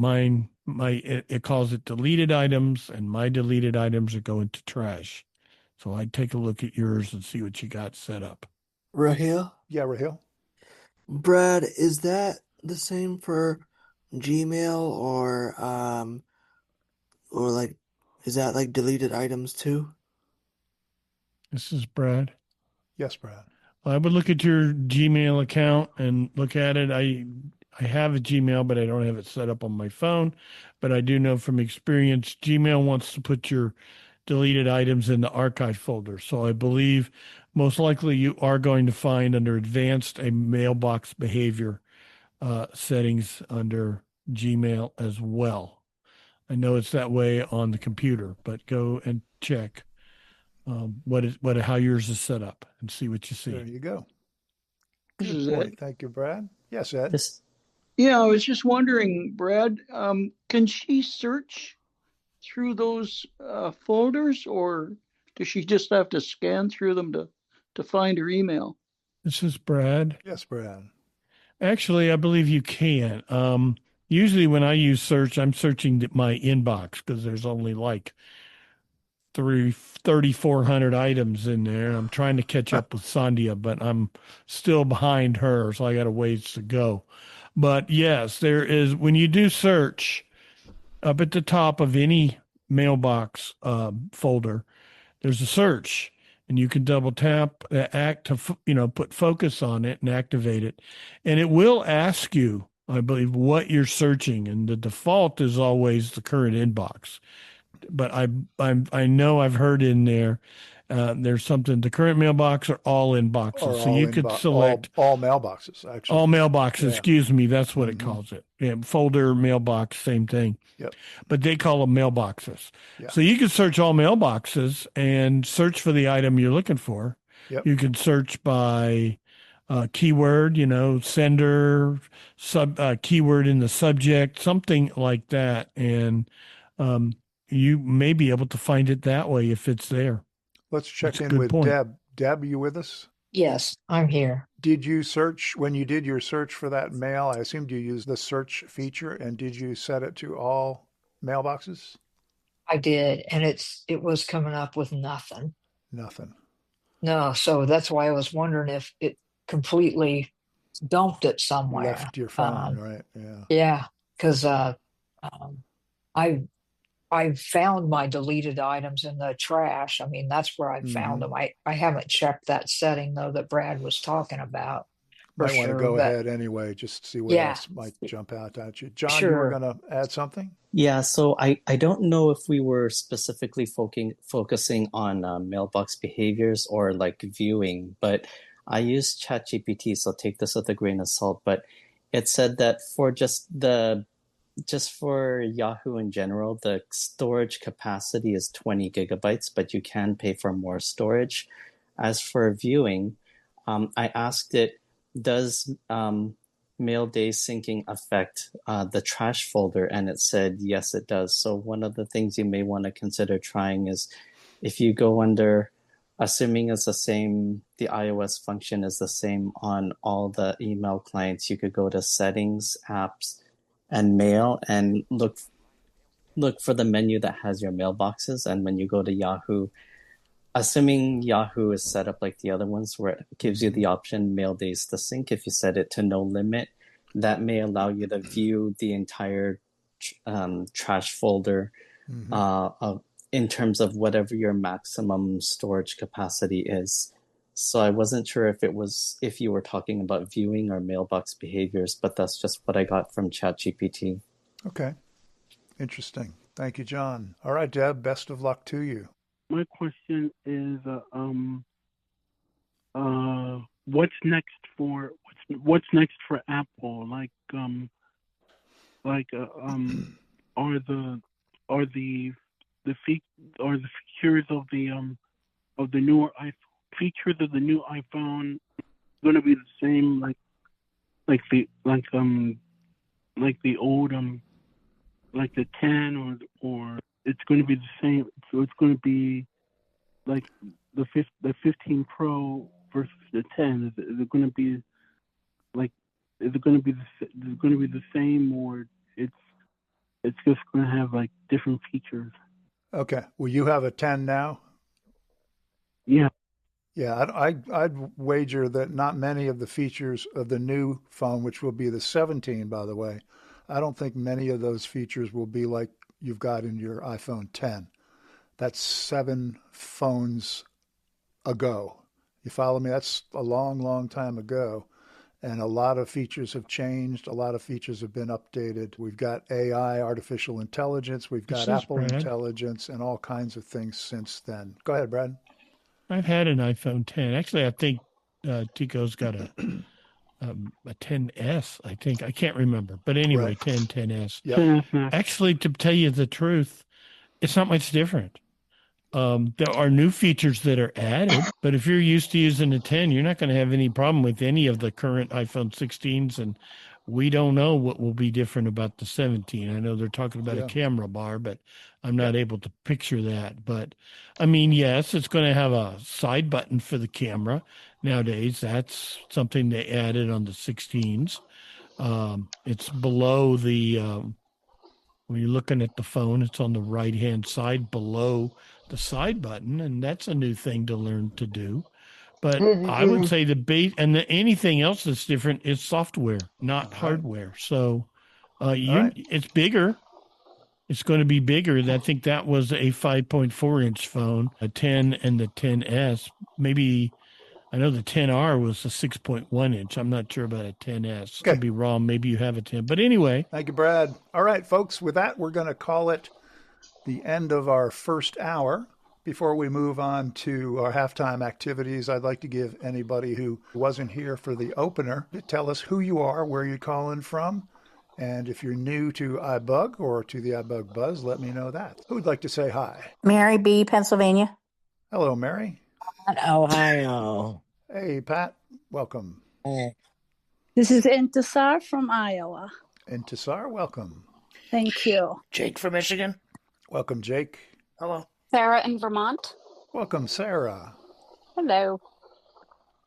it calls it deleted items, and my deleted items are going to trash. So I'd take a look at yours and see what you got set up. Raheel? Yeah, Raheel. Brad, is that the same for Gmail or like is that like deleted items too? This is Brad. Yes, Brad. I would look at your Gmail account and look at it. I have a Gmail, but I don't have it set up on my phone. But I do know from experience, Gmail wants to put your deleted items in the archive folder. So I believe most likely you are going to find under advanced a mailbox behavior settings under Gmail as well. I know it's that way on the computer, but go and check how yours is set up and see what you see. There you go. This Good is point. Ed. Thank you, Brad. Yes, Ed. This Yeah, I was just wondering, Brad, can she search through those folders, or does she just have to scan through them to find her email? This is Brad. Yes, Brad. Actually, I believe you can. Usually when I use search, I'm searching my inbox because there's only like 3,400 items in there. And I'm trying to catch up with Sandia, but I'm still behind her, so I got a ways to go. But yes, there is, when you do search up at the top of any mailbox folder, there's a search, and you can double tap put focus on it and activate it. And it will ask you, I believe, what you're searching. And the default is always the current inbox. But I know I've heard in there, there's something, the current mailbox or all inboxes. Or So all you could select all mailboxes, actually. all mailboxes, Yeah. excuse me. That's what it calls it. Yeah, folder, mailbox, same thing. Yep. But they call them mailboxes. Yeah. So you can search all mailboxes and search for the item you're looking for. Yep. You can search by keyword, sender, keyword in the subject, something like that. And you may be able to find it that way if it's there. Let's check That's a in good with point. Deb. Deb, are you with us? Yes, I'm here. Did you search, when you did your search for that mail, I assumed you used the search feature, and did you set it to all mailboxes? I did, and it was coming up with nothing. Nothing. No, so that's why I was wondering if it completely dumped it somewhere. Left your phone, right? Yeah. Yeah, because I found my deleted items in the trash. I mean, that's where I found them. I haven't checked that setting though that Brad was talking about. Might want to go but ahead anyway, just to see what Yeah. else might jump out at you. John, you Sure. were going to add something? Yeah, so I don't know if we were specifically focusing on mailbox behaviors or like viewing, but I used ChatGPT, so take this with a grain of salt. But it said that for just for Yahoo in general, the storage capacity is 20 gigabytes, but you can pay for more storage. As for viewing, I asked it, does mail day syncing affect the trash folder? And it said, yes, it does. So one of the things you may want to consider trying is if you go under, assuming it's the same, the iOS function is the same on all the email clients, you could go to settings, apps, and mail and look for the menu that has your mailboxes. And when you go to Yahoo, assuming Yahoo is set up like the other ones where it gives you the option mail days to sync, if you set it to no limit, that may allow you to view the entire trash folder in terms of whatever your maximum storage capacity is. So I wasn't sure if you were talking about viewing or mailbox behaviors, but that's just what I got from ChatGPT. Okay. Interesting. Thank you, John. All right, Deb, best of luck to you. My question is, what's next for Apple? Are the features of the newer features of the new iPhone going to be the same like the old like the 10, or it's going to be the same? So it's going to be like the 15 Pro versus the 10. Is it going to be like is it going to be the same, or it's just going to have like different features? Okay. Well, you have a 10 now? Yeah. Yeah, I'd wager that not many of the features of the new phone, which will be the 17, by the way, I don't think many of those features will be like you've got in your iPhone 10. That's 7 phones ago. You follow me? That's a long, long time ago. And a lot of features have changed. A lot of features have been updated. We've got AI, artificial intelligence. We've got Apple Brad. Intelligence and all kinds of things since then. Go ahead, Brad. I've had an iPhone 10. Actually, I think Tico's got a 10S, I think. I can't remember. But anyway, Right. 10S. Yep. Actually, to tell you the truth, it's not much different. There are new features that are added, but if you're used to using a 10, you're not going to have any problem with any of the current iPhone 16s, and we don't know what will be different about the 17. I know they're talking about a camera bar, but I'm not able to picture that. But I mean, yes, it's going to have a side button for the camera. Nowadays, that's something they added on the 16s. It's below the when you're looking at the phone, it's on the right-hand side below the side button, and that's a new thing to learn to do. But I would say the base and anything else that's different is software, not hardware. So it's bigger. It's going to be bigger. I think that was a 5.4-inch phone, a 10 and the 10S. Maybe I know the 10R was a 6.1 inch. I'm not sure about a 10S. Could be wrong. Maybe you have a 10. But anyway. Thank you, Brad. All right, folks, with that, we're going to call it the end of our first hour. Before we move on to our halftime activities, I'd like to give anybody who wasn't here for the opener to tell us who you are, where you're calling from, and if you're new to iBUG or to the iBUG Buzz, let me know that. Who would like to say hi? Mary B., Pennsylvania. Hello, Mary. Ohio. Hey, Pat. Welcome. This is Intisar from Iowa. Intisar, welcome. Thank you. Jake from Michigan. Welcome, Jake. Hello. Sarah in Vermont. Welcome, Sarah. Hello.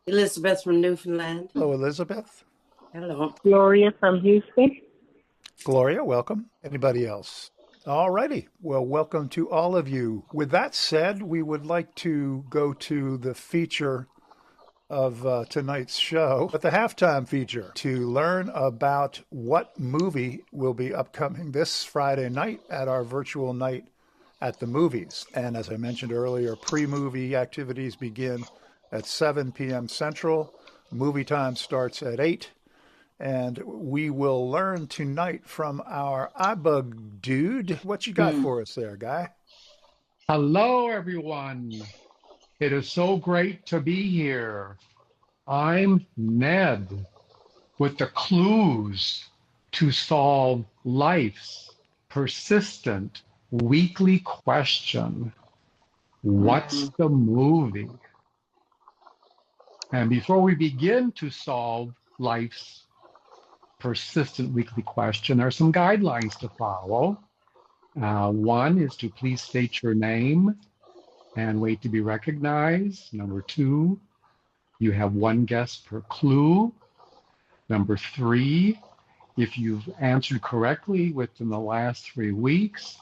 Elizabeth from Newfoundland. Hello, Elizabeth. Hello. Gloria from Houston. Gloria, welcome. Anybody else? All righty. Well, welcome to all of you. With that said, we would like to go to the feature of tonight's show, but the halftime feature, to learn about what movie will be upcoming this Friday night at our virtual night at the movies. And as I mentioned earlier, pre-movie activities begin at 7 p.m. Central. Movie time starts at 8. And we will learn tonight from our iBUG dude. What you got for us there, guy? Hello, everyone. It is so great to be here. I'm Ned with the clues to solve life's persistent weekly question. What's the movie? And before we begin to solve life's persistent weekly question, there are some guidelines to follow. One is to please state your name and wait to be recognized. Number 2, you have 1 guess per clue. Number 3, if you've answered correctly within the last 3 weeks,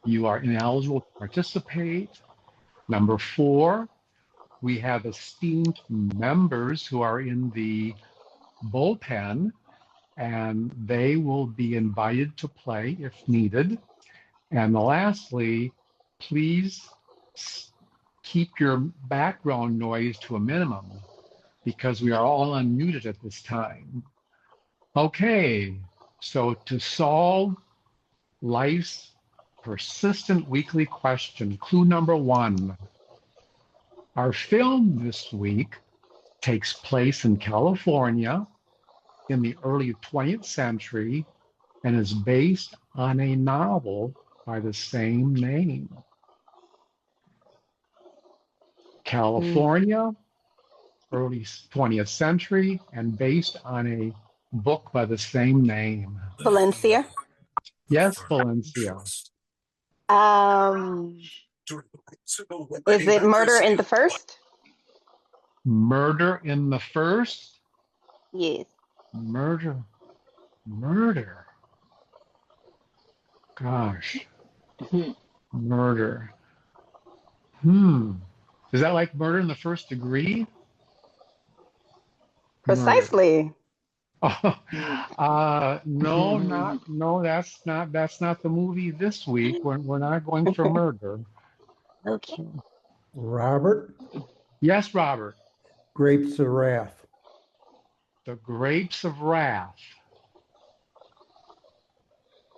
you are ineligible to participate. Number 4, we have esteemed members who are in the bullpen, and they will be invited to play if needed. And lastly, please keep your background noise to a minimum because we are all unmuted at this time. Okay, so to solve Life's persistent weekly question. Clue number 1. Our film this week takes place in California in the early 20th century and is based on a novel by the same name. California, early 20th century, and based on a book by the same name. Valencia. Yes, Valencia. Is it Murder in the First? Murder in the First? Yes. Murder. Gosh. Murder. Is that like Murder in the First Degree? Precisely. No, that's not the movie this week. We're not going for murder. Okay. Robert? Yes, Robert. Grapes of Wrath. The Grapes of Wrath.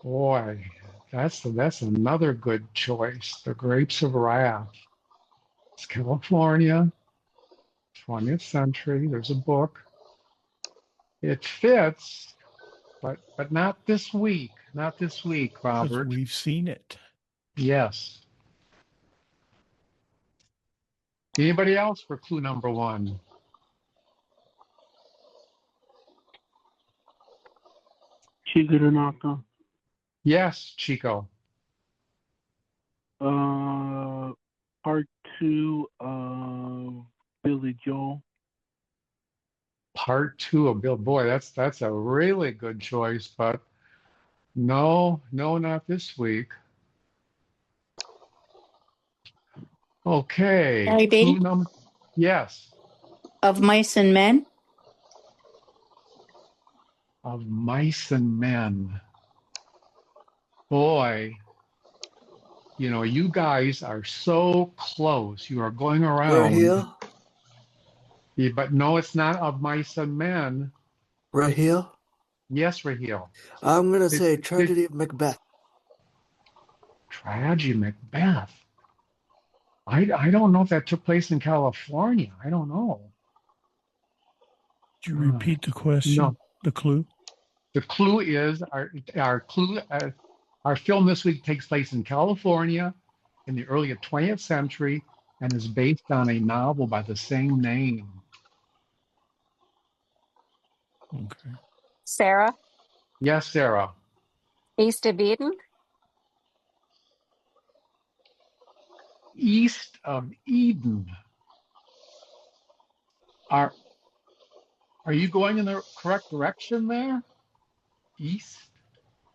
Boy, that's another good choice. The Grapes of Wrath. It's California, 20th century. There's a book. It fits, but not this week. Not this week, Robert. We've seen it. Yes. Anybody else for clue number 1? Chiguranaka. Yes, Chico. Part 2 of Billy Joel. Part 2 of Bill. Boy, that's a really good choice, but no, not this week. Okay. Maybe. Yes. Of Mice and Men. Of Mice and Men. Boy, you guys are so close. You are going around. Raheel? Yeah, but no, it's not Of Mice and Men. Raheel? Yes, Raheel. I'm going to say Tragedy of Macbeth. Tragedy of Macbeth. I don't know if that took place in California. I don't know. Could you repeat the question? No. The clue? The clue is our film this week takes place in California in the early 20th century and is based on a novel by the same name. Okay. Sarah. Yes, Sarah. East of Eden. East of Eden. Are you going in the correct direction there? East?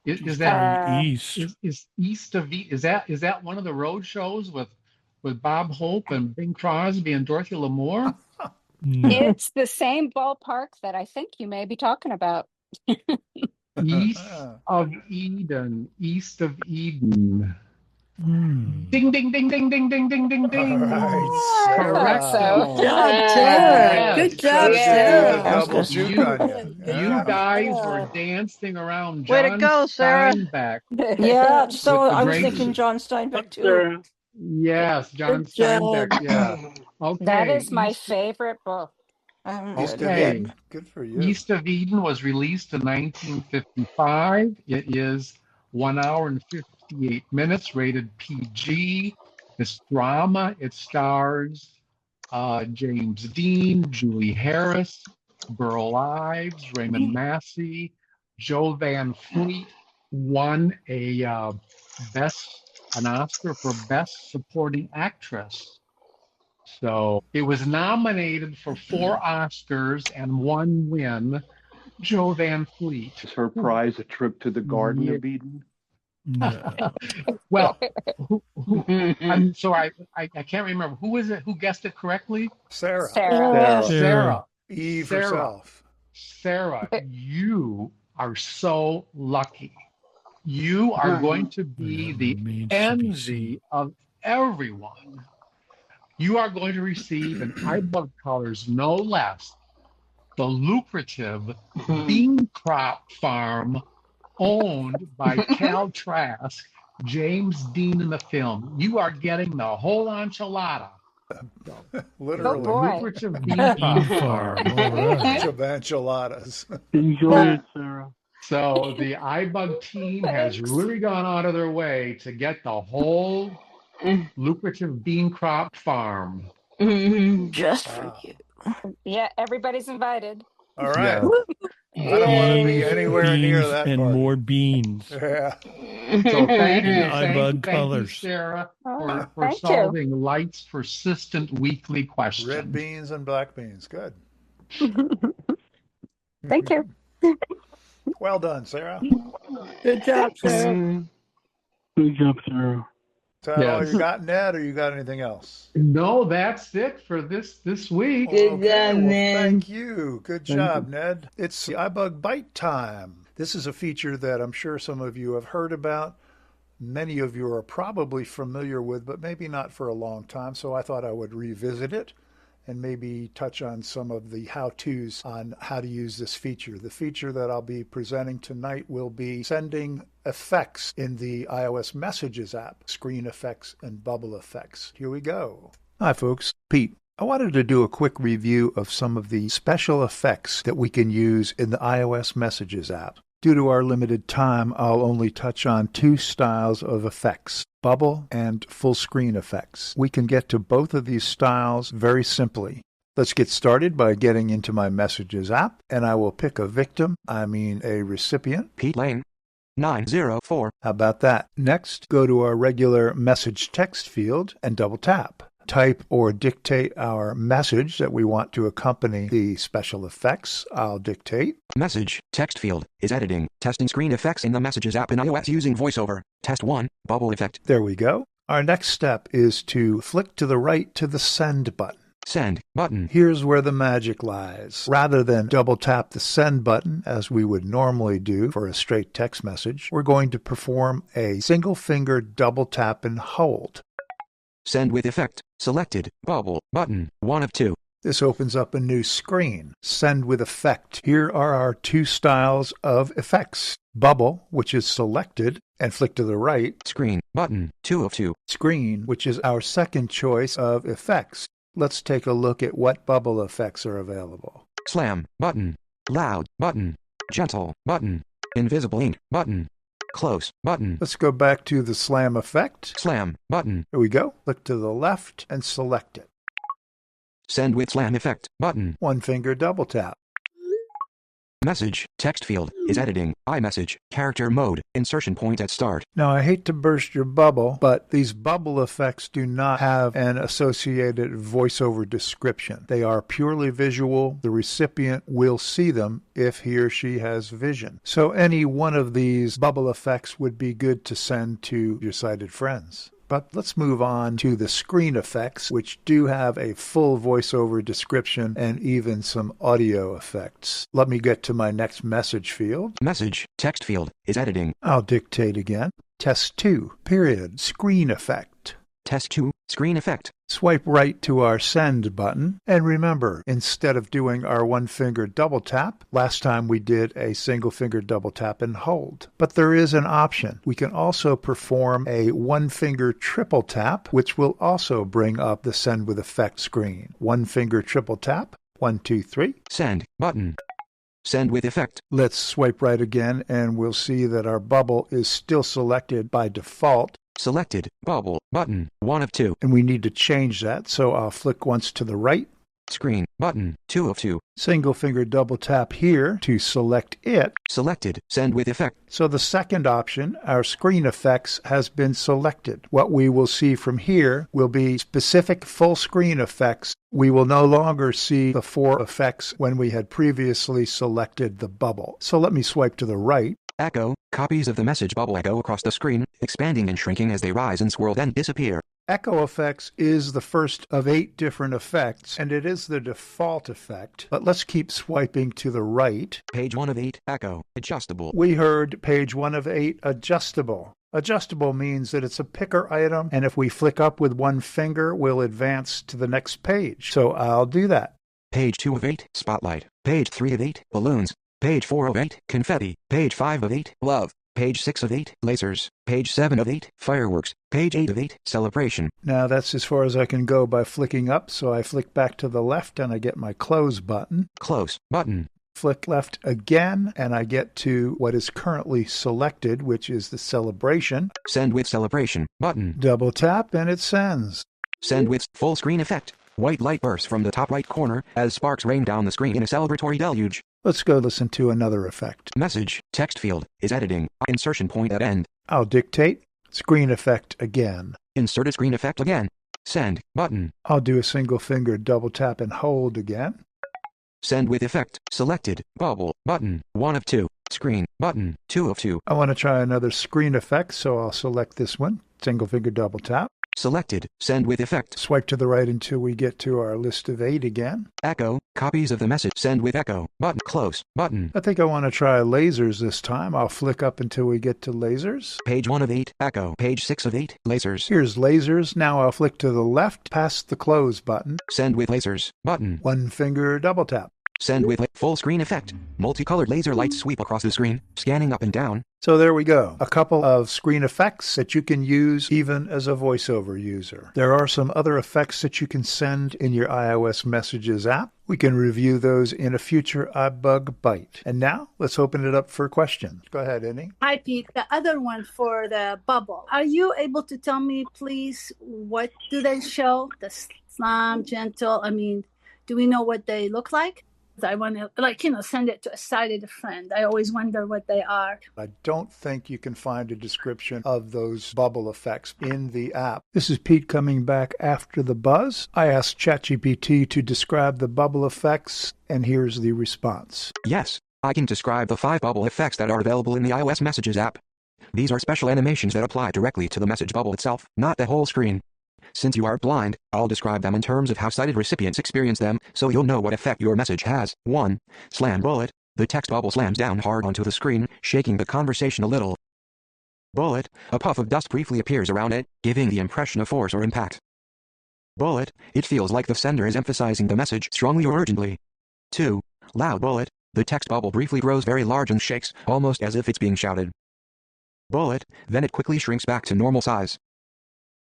Is that east? Is East of Eden? Is that one of the road shows with Bob Hope and Bing Crosby and Dorothy Lamour? No. It's the same ballpark that I think you may be talking about. East of Eden. East of Eden. Ding, ding, ding, ding, ding, ding, ding, ding, ding. Right, correct. So. Good job, Sarah. Good job, Sarah. Double shoot on you. You guys were dancing around Way to John go, Sarah. Steinbeck. Yeah, so With the I was great- thinking John Steinbeck too. Yes, John Good job. Steinbeck. Yeah. Okay. That is my favorite book. East of Okay. Eden. Good for you. East of Eden was released in 1955. It is 1 hour and 58 minutes, rated PG. It's drama. It stars James Dean, Julie Harris, Burl Ives, Raymond Massey, Joe Van Fleet won an Oscar for Best Supporting Actress. So it was nominated for 4 Oscars and 1 win. Joe Van Fleet. Is her prize a trip to the Garden of Eden? No. Well, I'm sorry, I can't remember. Who is it? Who guessed it correctly? Sarah. Sarah. Eve Sarah. herself. Sarah, you are so lucky. You are going to be the envy of everyone. You are going to receive an iBUG Colors, no less, the lucrative bean crop farm owned by Cal Trask, James Dean in the film. You are getting the whole enchilada. Oh Literally. boy. Lucrative bean Bean farm. farm. All right. Bunch of enchiladas. Enjoy it, Sarah. So the iBug team has really gone out of their way to get the whole lucrative bean crop farm. Just for Wow. you. Yeah, everybody's invited. All right. Yeah. I don't want to be anywhere near Beans that and party. more beans. Yeah. So thank In you, iBug thank you, colors. Sarah, Oh, for thank you. solving Light's persistent weekly Red question. beans and black beans. Good. Thank you. Well done, Sarah. Good job, Sarah. Good job, Sarah. Is that all Yes. you got, Ned, or you got anything else? No, that's it for this week. Okay, well, thank you. Good job, Ned. It's the iBug Byte time. This is a feature that I'm sure some of you have heard about. Many of you are probably familiar with, but maybe not for a long time. So I thought I would revisit it and maybe touch on some of the how-tos on how to use this feature. The feature that I'll be presenting tonight will be sending effects in the iOS Messages app, screen effects and bubble effects. Here we go. Hi, folks. Pete. I wanted to do a quick review of some of the special effects that we can use in the iOS Messages app. Due to our limited time, I'll only touch on two styles of effects, bubble and full screen effects. We can get to both of these styles very simply. Let's get started by getting into my Messages app, and I will pick a victim, a recipient. Pete Lane, 904. How about that? Next, go to our regular message text field and double tap. Type or dictate our message that we want to accompany the special effects. I'll dictate. Message, text field, is editing, testing screen effects in the Messages app in iOS using VoiceOver. Test 1, bubble effect. There we go. Our next step is to flick to the right to the send button. Send button. Here's where the magic lies. Rather than double tap the send button as we would normally do for a straight text message, we're going to perform a single finger double tap and hold. Send with effect. Selected. Bubble. Button. 1 of 2. This opens up a new screen. Send with effect. Here are our two styles of effects. Bubble, which is selected, and flick to the right. Screen. Button. 2 of 2. Screen, which is our second choice of effects. Let's take a look at what bubble effects are available. Slam. Button. Loud. Button. Gentle. Button. Invisible ink. Button. Close. Button. Let's go back to the slam effect. Slam. Button. Here we go. Click to the left and select it. Send with slam effect. Button. One finger double tap. Message. Text field. Is editing. iMessage. Character mode. Insertion point at start. Now, I hate to burst your bubble, but these bubble effects do not have an associated voiceover description. They are purely visual. The recipient will see them if he or she has vision. So any one of these bubble effects would be good to send to your sighted friends. But let's move on to the screen effects, which do have a full voiceover description and even some audio effects. Let me get to my next message field. Message. Text field. Is editing. I'll dictate again. Test 2, period, screen effect. Test 2, screen effect. Swipe right to our send button. And remember, instead of doing our one finger double tap, last time we did a single finger double tap and hold. But there is an option. We can also perform a one finger triple tap, which will also bring up the send with effect screen. One finger triple tap. 1, 2, 3. Send button. Send with effect. Let's swipe right again, and we'll see that our bubble is still selected by default. Selected. Bubble. Button. 1 of 2. And we need to change that, so I'll flick once to the right. Screen. Button. 2 of 2. Single finger double tap here to select it. Selected. Send with effect. So the second option, our screen effects, has been selected. What we will see from here will be specific full screen effects. We will no longer see the 4 effects when we had previously selected the bubble. So let me swipe to the right. Echo. Copies of the message bubble echo across the screen, expanding and shrinking as they rise and swirl then disappear. Echo effects is the first of 8 different effects, and it is the default effect. But let's keep swiping to the right. Page 1 of 8, echo, adjustable. We heard page 1 of 8, adjustable. Adjustable means that it's a picker item, and if we flick up with one finger, we'll advance to the next page. So I'll do that. Page 2 of 8, spotlight. Page 3 of 8, balloons. Page 4 of 8, confetti. Page 5 of 8, love. Page 6 of 8, lasers. Page 7 of 8, fireworks. Page 8 of 8, celebration. Now that's as far as I can go by flicking up, so I flick back to the left and I get my close button. Close button. Flick left again, and I get to what is currently selected, which is the celebration. Send with celebration button. Double tap, and it sends. Send with full screen effect. White light bursts from the top right corner as sparks rain down the screen in a celebratory deluge. Let's go listen to another effect. Message, text field, is editing, insertion point at end. I'll dictate, screen effect again. Insert a screen effect again. Send, button. I'll do a single finger double tap and hold again. Send with effect, selected, bubble, button, 1 of 2, screen, button, 2 of 2. I want to try another screen effect, so I'll select this one, single finger double tap. Selected, send with effect. Swipe to the right until we get to our list of 8 again. Echo, copies of the message, send with echo, button, close, button. I think I want to try lasers this time. I'll flick up until we get to lasers. Page 1 of 8, echo. Page 6 of 8, lasers. Here's lasers. Now I'll flick to the left, past the close button. Send with lasers, button. 1 finger double tap. Send with full screen effect. Multicolored laser lights sweep across the screen, scanning up and down. So there we go. A couple of screen effects that you can use even as a voiceover user. There are some other effects that you can send in your iOS Messages app. We can review those in a future iBUG Byte. And now let's open it up for questions. Go ahead, Annie. Hi, Pete. The other one for the bubble. Are you able to tell me, please, what do they show? The slam, gentle. I mean, do we know what they look like? I want to, send it to a sighted friend. I always wonder what they are. I don't think you can find a description of those bubble effects in the app. This is Pete coming back after the buzz. I asked ChatGPT to describe the bubble effects, and here's the response. Yes, I can describe the 5 bubble effects that are available in the iOS Messages app. These are special animations that apply directly to the message bubble itself, not the whole screen. Since you are blind, I'll describe them in terms of how sighted recipients experience them, so you'll know what effect your message has. 1. Slam bullet. The text bubble slams down hard onto the screen, shaking the conversation a little. Bullet. A puff of dust briefly appears around it, giving the impression of force or impact. Bullet. It feels like the sender is emphasizing the message strongly or urgently. 2. Loud bullet. The text bubble briefly grows very large and shakes, almost as if it's being shouted. Bullet. Then it quickly shrinks back to normal size.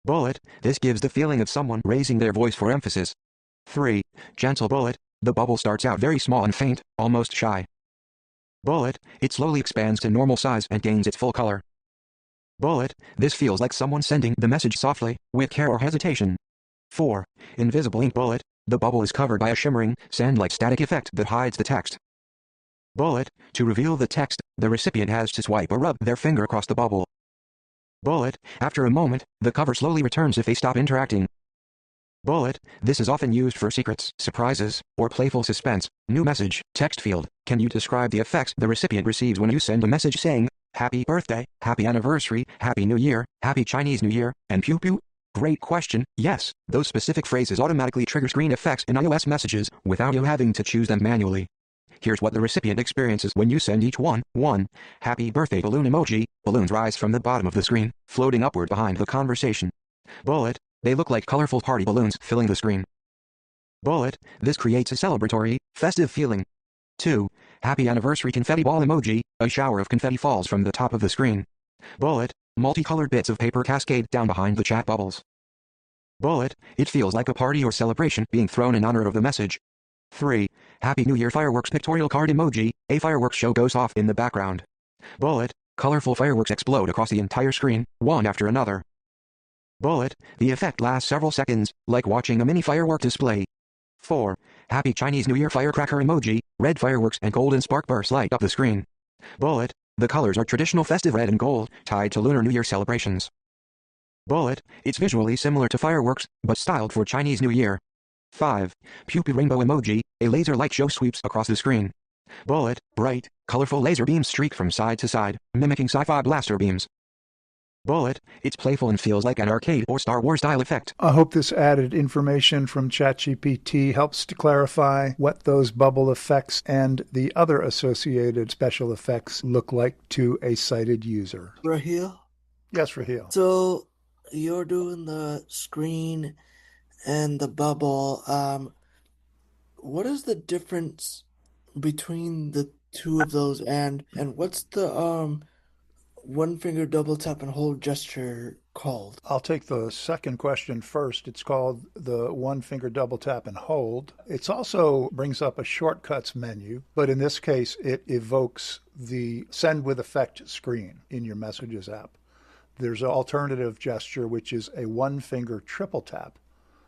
Bullet. This gives the feeling of someone raising their voice for emphasis. 3. Gentle bullet. The bubble starts out very small and faint, almost shy. Bullet. It slowly expands to normal size and gains its full color. Bullet. This feels like someone sending the message softly, with care or hesitation. 4. Invisible ink bullet. The bubble is covered by a shimmering, sand-like static effect that hides the text. Bullet. To reveal the text, the recipient has to swipe or rub their finger across the bubble. Bullet. After a moment, the cover slowly returns if they stop interacting. Bullet. This is often used for secrets, surprises, or playful suspense. New message, text field. Can you describe the effects the recipient receives when you send a message saying, Happy birthday, Happy anniversary, Happy New Year, Happy Chinese New Year, and pew pew? Great question. Yes, those specific phrases automatically trigger screen effects in iOS Messages without you having to choose them manually. Here's what the recipient experiences when you send each one. 1. Happy birthday balloon emoji. Balloons rise from the bottom of the screen, floating upward behind the conversation. Bullet. They look like colorful party balloons filling the screen. Bullet. This creates a celebratory, festive feeling. 2. Happy anniversary confetti ball emoji. A shower of confetti falls from the top of the screen. Bullet. Multicolored bits of paper cascade down behind the chat bubbles. Bullet. It feels like a party or celebration being thrown in honor of the message. 3. Happy New Year fireworks pictorial card emoji. A fireworks show goes off in the background. Bullet. Colorful fireworks explode across the entire screen, one after another. Bullet. The effect lasts several seconds, like watching a mini firework display. 4. Happy Chinese New Year firecracker emoji. Red fireworks and golden spark bursts light up the screen. Bullet. The colors are traditional festive red and gold, tied to Lunar New Year celebrations. Bullet. It's visually similar to fireworks, but styled for Chinese New Year. 5. Pew pew rainbow emoji. A laser light show sweeps across the screen. Bullet. Bright, colorful laser beams streak from side to side, mimicking sci-fi blaster beams. Bullet. It's playful and feels like an arcade or Star Wars style effect. I hope this added information from ChatGPT helps to clarify what those bubble effects and the other associated special effects look like to a sighted user. Raheel? Yes, Raheel. So you're doing the screen and the bubble. What is the difference between the two of those, and what's the one finger double tap and hold gesture called? I'll take the second question first. It's called the one finger double tap and hold. It also brings up a shortcuts menu, but in this case, it evokes the send with effect screen in your messages app. There's an alternative gesture, which is a one finger triple tap.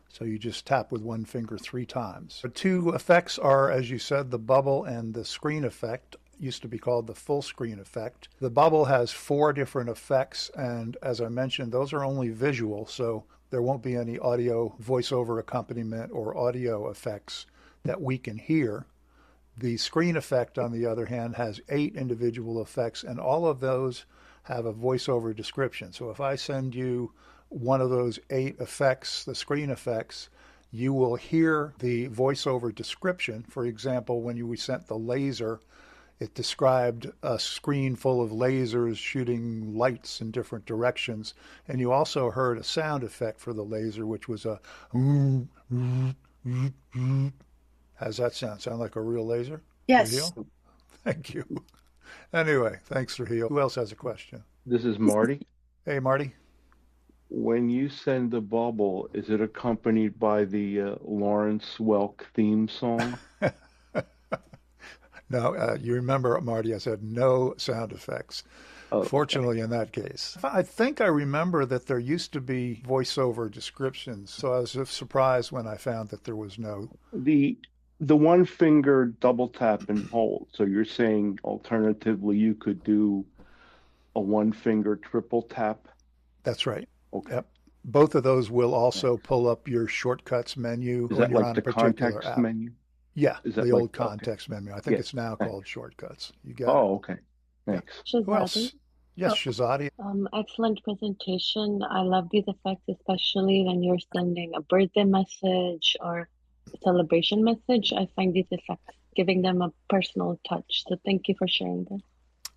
So you just tap with one finger 3 times. The two effects are, as you said, the bubble and the screen effect. Used to be called the full screen effect. The bubble has 4 different effects, and as I mentioned, those are only visual, so there won't be any audio voiceover accompaniment or audio effects that we can hear. The screen effect, on the other hand, has 8 individual effects, and all of those have a voiceover description. So if I send you one of those 8 effects, the screen effects, you will hear the voiceover description. For example, when we sent the laser, it described a screen full of lasers shooting lights in different directions. And you also heard a sound effect for the laser, which was a how's that sound? Sound like a real laser? Yes. Raheel? Thank you. Anyway, thanks, Raheel. Who else has a question? This is Marty. Hey, Marty. When you send the bubble, is it accompanied by the Lawrence Welk theme song? No, you remember, Marty, I said no sound effects. Oh, Fortunately, in that case. I think I remember that there used to be voiceover descriptions, so I was surprised when I found that there was no. The one finger double tap and hold. So you're saying alternatively you could do a one finger triple tap? That's right. Okay. Yep. Both of those will also pull up your shortcuts menu Is when that you're like on the a particular context app. menu? Yeah, Is that the like, old context menu. I think Yeah, it's now thanks. called shortcuts. You got it. Oh, okay. Thanks. Who else? Shazadi. Yes, Shazadi. Excellent presentation. I love these effects, especially when you're sending a birthday message or a celebration message. I find these effects giving them a personal touch. So thank you for sharing this.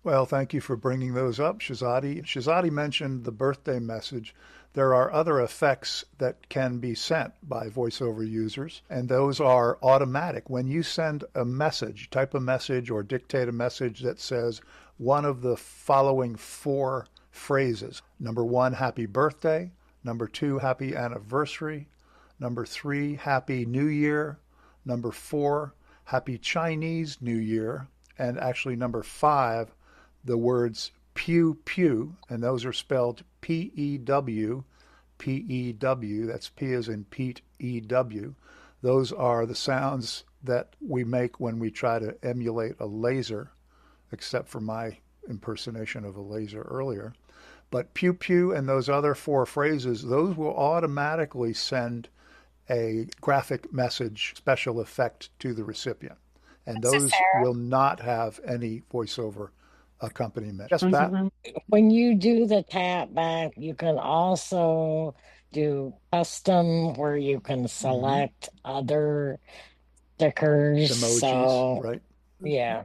Well, thank you for bringing those up, Shazadi. Shazadi mentioned the birthday message. There are other effects that can be sent by voiceover users, and those are automatic. When you send a message, type a message or dictate a message that says one of the following 4 phrases. Number 1, happy birthday. Number 2, happy anniversary. Number 3, happy new year. Number 4, happy Chinese New Year. And actually number 5, the words pew pew, and those are spelled P-E-W, P-E-W, that's P as in Pete, E-W. Those are the sounds that we make when we try to emulate a laser, except for my impersonation of a laser earlier. But pew pew and those other 4 phrases, those will automatically send a graphic message special effect to the recipient. And those will not have any voiceover accompaniment. Yes, Pat? When you do the tap back, you can also do custom where you can select other stickers. Emojis, So, right? yeah.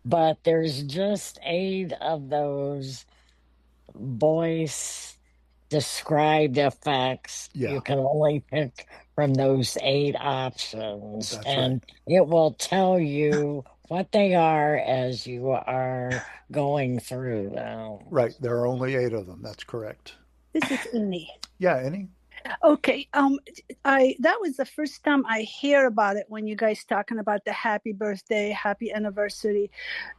But there's just 8 of those voice described effects. Yeah. You can only pick from those 8 options. That's and it will tell you what they are as you are going through them. Right. There are only 8 of them. That's correct. This is Inni. Yeah, Annie? Okay. That was the first time I hear about it when you guys talking about the happy birthday, happy anniversary,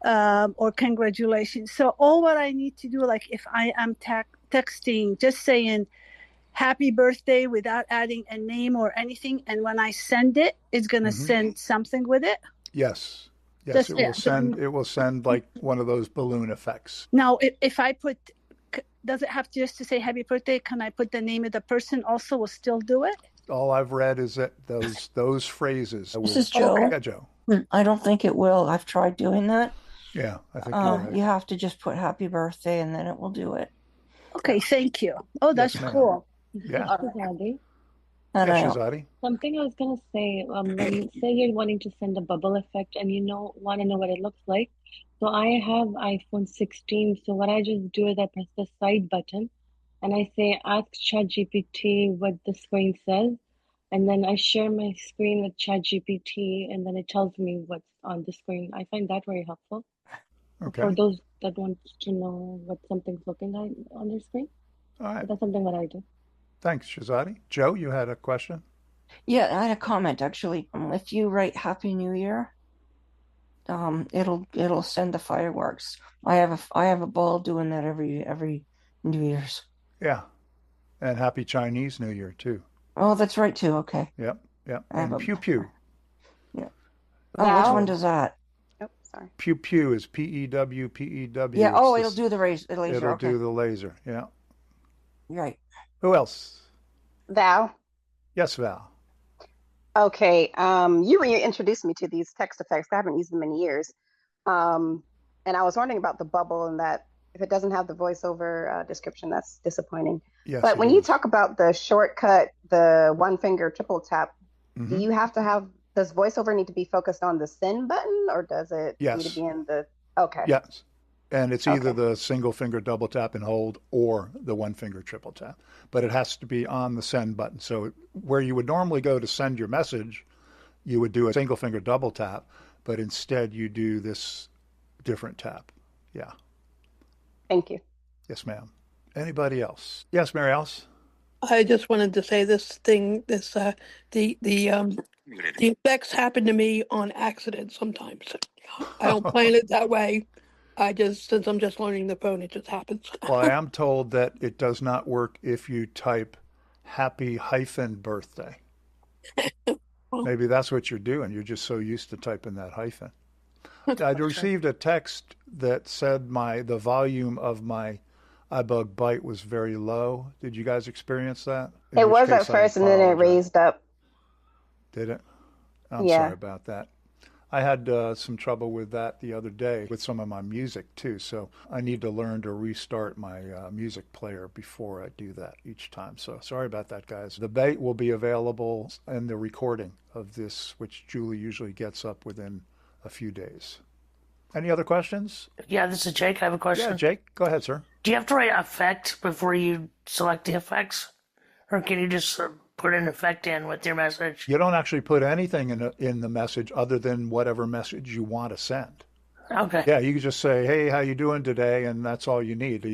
or congratulations. So all what I need to do, like if I am texting, just saying happy birthday without adding a name or anything, and when I send it, it's gonna send something with it. Yes. Yes, it will send like one of those balloon effects. Now, if I put, does it have just to say happy birthday? Can I put the name of the person also? Will still do it? All I've read is that those phrases. This is Joe. Okay. Yeah, Joe. I don't think it will. I've tried doing that. Yeah, I think you're right. You have to just put happy birthday and then it will do it. Okay, thank you. Oh, that's cool. Yeah. Shazadi. Shazadi. Something I was gonna say, when you say you're wanting to send a bubble effect and you want to know what it looks like. So I have iPhone 16. So what I just do is I press the side button and I say, ask ChatGPT what the screen says. and then I share my screen with ChatGPT, and then it tells me what's on the screen. I find that very helpful Okay. for those that want to know what something's looking like on their screen. All right. So that's something that I do. Thanks, Shazadi. Joe, you had a question? Yeah, I had a comment actually. If you write Happy New Year, it'll send the fireworks. I have a ball doing that every New Year's. Yeah. And Happy Chinese New Year, too. Oh, that's right too. Okay. Yep. I have And a Pew Pew. yeah. Oh, which one does that? Oh, sorry. Pew Pew is P-E-W, Yeah. It's Oh, the it'll do the laser. It'll Okay. do the laser. Yeah. Right. Who else? Val. Yes, Val. Okay. You introduced me to these text effects. I haven't used them in years. And I was wondering about the bubble and that if it doesn't have the voiceover description, that's disappointing. Yes, But it when you is. talk about the shortcut, the one finger triple tap, do Mhm. you have to have, does voiceover need to be focused on the send button or does it need Yes. to be in the, okay. Yes. And it's either Okay. the single finger double tap and hold or the one finger triple tap. But it has to be on the send button. So where you would normally go to send your message, you would do a single finger double tap, but instead you do this different tap. Yeah. Thank you. Yes, ma'am. Anybody else? Yes, Mary Alice? I just wanted to say the effects happen to me on accident sometimes. I don't plan it that way. Since I'm just learning the phone, it just happens. Well, I am told that it does not work if you type happy -birthday. Maybe that's what you're doing. You're just so used to typing that hyphen. I'd received a text that said the volume of my iBUG Byte was very low. Did you guys experience that? In It which was at case, I first and then it apologize. raised up. Did it? I'm Yeah. sorry about that. I had some trouble with that the other day with some of my music too, so I need to learn to restart my music player before I do that each time. So sorry about that, guys. The Byte will be available in the recording of this, which Julie usually gets up within a few days. Any other questions? Yeah, this is Jake. I have a question. Yeah, Jake, go ahead, sir. Do you have to write effect before you select the effects? Or can you just put an effect in with your message? You don't actually put anything in the message other than whatever message you want to send. Okay. Yeah, you can just say, "Hey, how you doing today?" and that's all you need.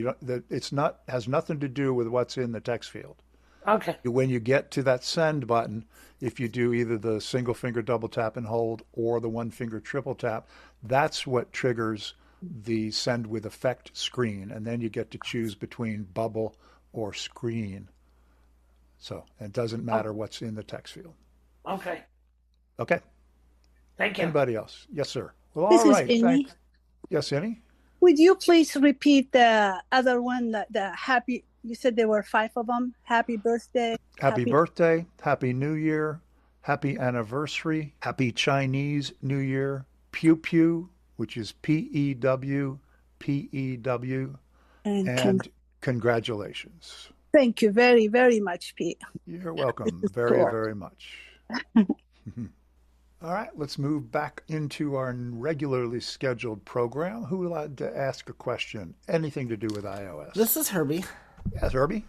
Has nothing to do with what's in the text field. Okay. When you get to that send button, if you do either the single finger double tap and hold or the one finger triple tap, that's what triggers the send with effect screen, and then you get to choose between bubble or screen. So it doesn't matter what's in the text field. Okay. Okay. Thank you. Anybody else? Yes, sir. Well, This all is right. Amy. Thanks. Yes, Annie? Would you please repeat the other one, the happy, you said there were 5 of them. Happy birthday. Happy birthday, Happy New Year, Happy Anniversary, Happy Chinese New Year, Pew Pew, which is P-E-W, P-E-W, and congratulations. Thank you very, very much, Pete. You're welcome very, very much. All right, let's move back into our regularly scheduled program. Who would like to ask a question? Anything to do with iOS? This is Herbie. Yes, Herbie?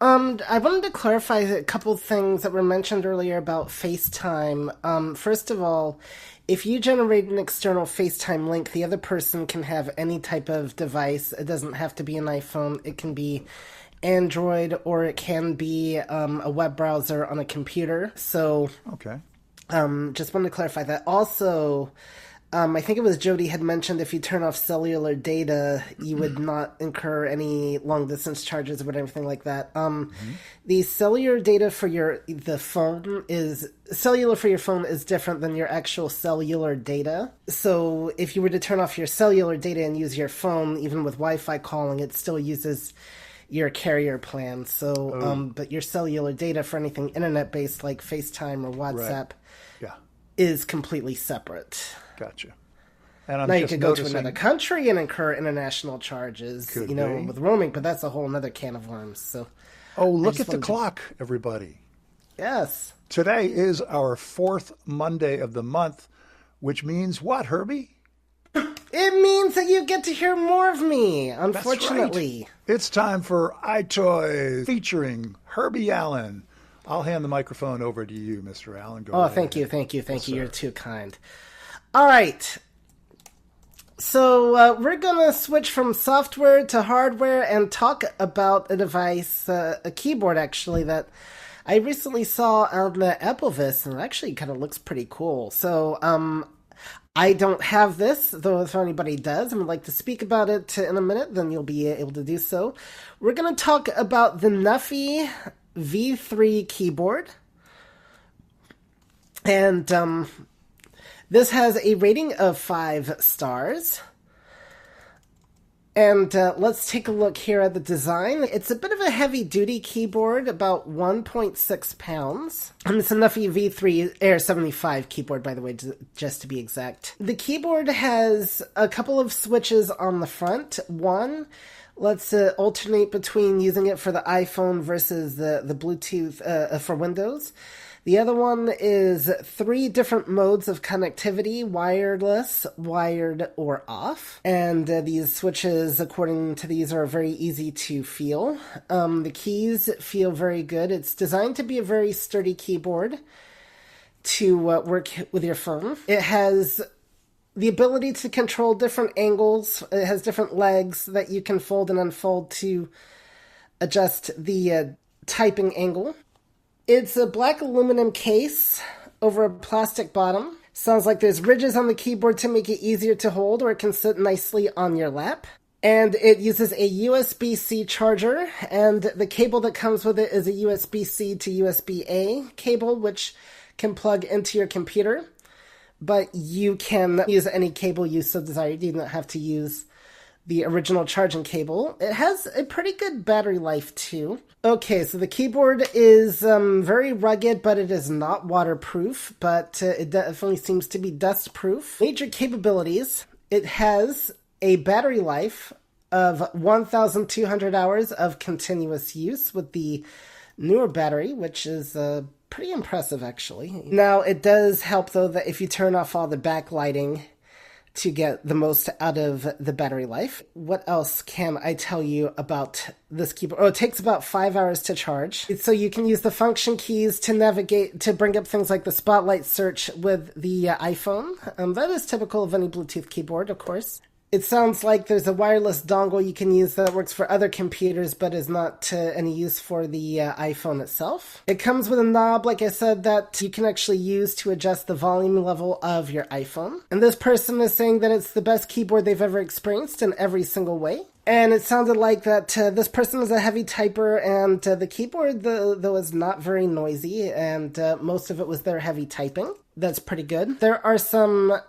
I wanted to clarify a couple things that were mentioned earlier about FaceTime. First of all, if you generate an external FaceTime link, the other person can have any type of device. It doesn't have to be an iPhone. It can be Android, or it can be a web browser on a computer. So, okay. Just wanted to clarify that. Also, I think it was Jody had mentioned if you turn off cellular data, you would not incur any long distance charges or anything like that. The cellular data for the phone is cellular for your phone is different than your actual cellular data. So if you were to turn off your cellular data and use your phone, even with Wi-Fi calling, it still uses your carrier plan. So, but your cellular data for anything internet-based like FaceTime or WhatsApp is completely separate. Gotcha. And I'm now you just could go noticing... to another country and incur international charges, with roaming, but that's a whole other can of worms. So, look at the clock, everybody. Yes. Today is our 4th Monday of the month, which means what, Herbie? It means that you get to hear more of me, unfortunately. That's right. It's time for iToys featuring Herbie Allen. I'll hand the microphone over to you, Mr. Allen. Go Oh, right thank you, ahead. thank you, thank Yes, you. sir. You're too kind. All right. So we're going to switch from software to hardware and talk about a device, a keyboard actually, that I recently saw on the AppleVis, and it actually kind of looks pretty cool. So I don't have this, though if anybody does and would like to speak about it in a minute, then you'll be able to do so. We're going to talk about the Nuffy V3 keyboard. And this has a rating of 5 stars. And let's take a look here at the design. It's a bit of a heavy-duty keyboard, about 1.6 pounds. And it's a Nuffy V3 Air 75 keyboard, by the way, just to be exact. The keyboard has a couple of switches on the front. One lets it alternate between using it for the iPhone versus the Bluetooth for Windows. The other one is 3 different modes of connectivity: wireless, wired, or off. And these switches, according to these, are very easy to feel. The keys feel very good. It's designed to be a very sturdy keyboard to work with your phone. It has the ability to control different angles. It has different legs that you can fold and unfold to adjust the typing angle. It's a black aluminum case over a plastic bottom. Sounds like there's ridges on the keyboard to make it easier to hold, or it can sit nicely on your lap. And it uses a USB-C charger, and the cable that comes with it is a USB-C to USB-A cable, which can plug into your computer. But you can use any cable you so desire. You do not have to use the original charging cable. It has a pretty good battery life, too. Okay, so the keyboard is very rugged, but it is not waterproof, but it definitely seems to be dust-proof. Major capabilities: it has a battery life of 1,200 hours of continuous use with the newer battery, which is pretty impressive, actually. Now, it does help, though, that if you turn off all the backlighting to get the most out of the battery life. What else can I tell you about this keyboard? Oh, it takes about 5 hours to charge. So you can use the function keys to navigate, to bring up things like the spotlight search with the iPhone. That is typical of any Bluetooth keyboard, of course. It sounds like there's a wireless dongle you can use that works for other computers but is not any use for the iPhone itself. It comes with a knob, like I said, that you can actually use to adjust the volume level of your iPhone. And this person is saying that it's the best keyboard they've ever experienced in every single way. And it sounded like that this person is a heavy typer, and the keyboard, though, is not very noisy, and most of it was their heavy typing. That's pretty good. There are some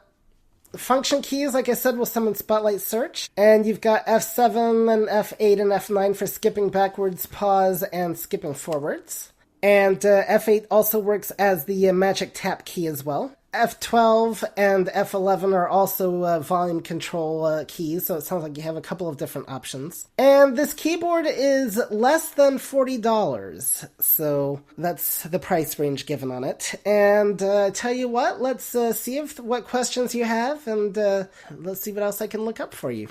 function keys, like I said, will summon Spotlight Search. And you've got F7 and F8 and F9 for skipping backwards, pause, and skipping forwards. And F8 also works as the magic tap key as well. F12 and F11 are also volume control keys, so it sounds like you have a couple of different options. And this keyboard is less than $40, so that's the price range given on it. And tell you what, let's see what questions you have, and let's see what else I can look up for you.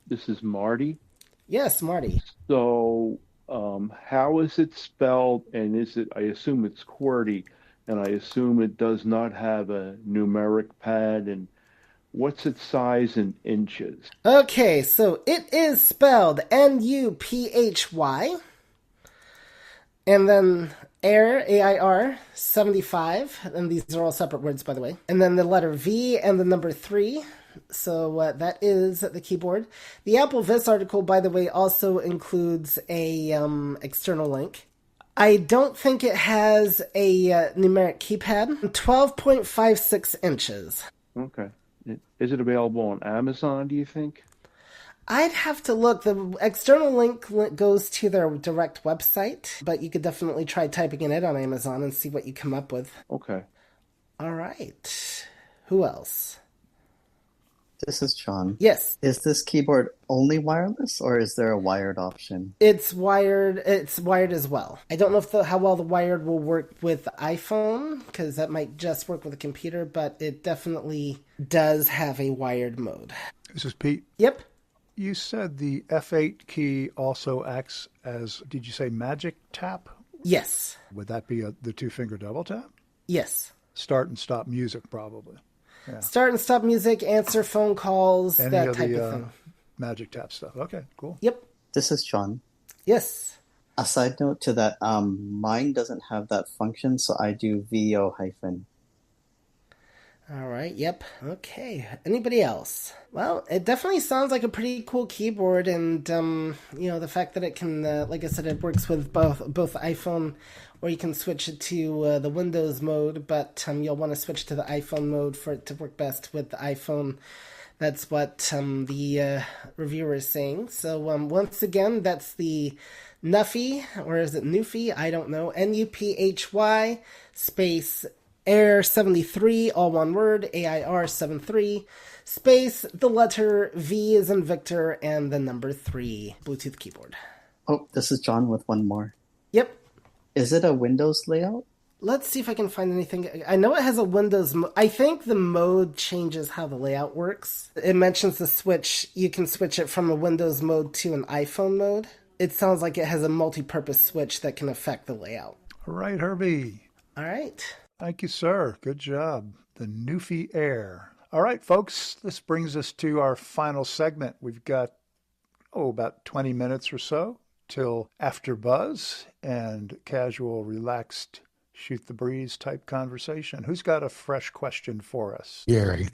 This is Marty. Yes, Marty. So, how is it spelled, and is it, I assume it's QWERTY, and I assume it does not have a numeric pad, and what's its size in inches? Okay, so it is spelled Nuphy, and then Air, AIR, 75, and these are all separate words, by the way. And then the letter V and the number 3. So that is the keyboard. The AppleVis article, by the way, also includes a external link. I don't think it has a numeric keypad. 12.56 inches. Okay. Is it available on Amazon, do you think? I'd have to look. The external link goes to their direct website, but you could definitely try typing in it on Amazon and see what you come up with. Okay. All right. Who else? This is John. Yes. Is this keyboard only wireless, or is there a wired option? It's wired. It's wired as well. I don't know if how well the wired will work with iPhone, because that might just work with a computer, but it definitely does have a wired mode. This is Pete. Yep. You said the F8 key also acts as, did you say magic tap? Yes. Would that be the two-finger double tap? Yes. Start and stop music, probably. Yeah. Start and stop music, answer phone calls, Any that of type the of thing. magic tap stuff. Okay, cool. Yep. This is John. Yes. A side note to that, mine doesn't have that function, so I do VO hyphen. All right. Yep. Okay. Anybody else? Well, it definitely sounds like a pretty cool keyboard, and the fact that it can, like I said, it works with both iPhone, or you can switch it to the Windows mode. But you'll want to switch to the iPhone mode for it to work best with the iPhone. That's what the reviewer is saying. So once again, that's the Nuphy, or is it Nuphy? I don't know. NUPHY space Air 73, all one word, AIR 73, space, the letter V as in Victor, and the number 3, Bluetooth keyboard. Oh, this is John with one more. Yep. Is it a Windows layout? Let's see if I can find anything. I know it has a Windows I think the mode changes how the layout works. It mentions the switch. You can switch it from a Windows mode to an iPhone mode. It sounds like it has a multi-purpose switch that can affect the layout. All right, Herbie. All right. Thank you, sir. Good job. The Newfie Air. All right, folks, this brings us to our final segment. We've got, about 20 minutes or so till after buzz and casual, relaxed, shoot the breeze type conversation. Who's got a fresh question for us? Gary.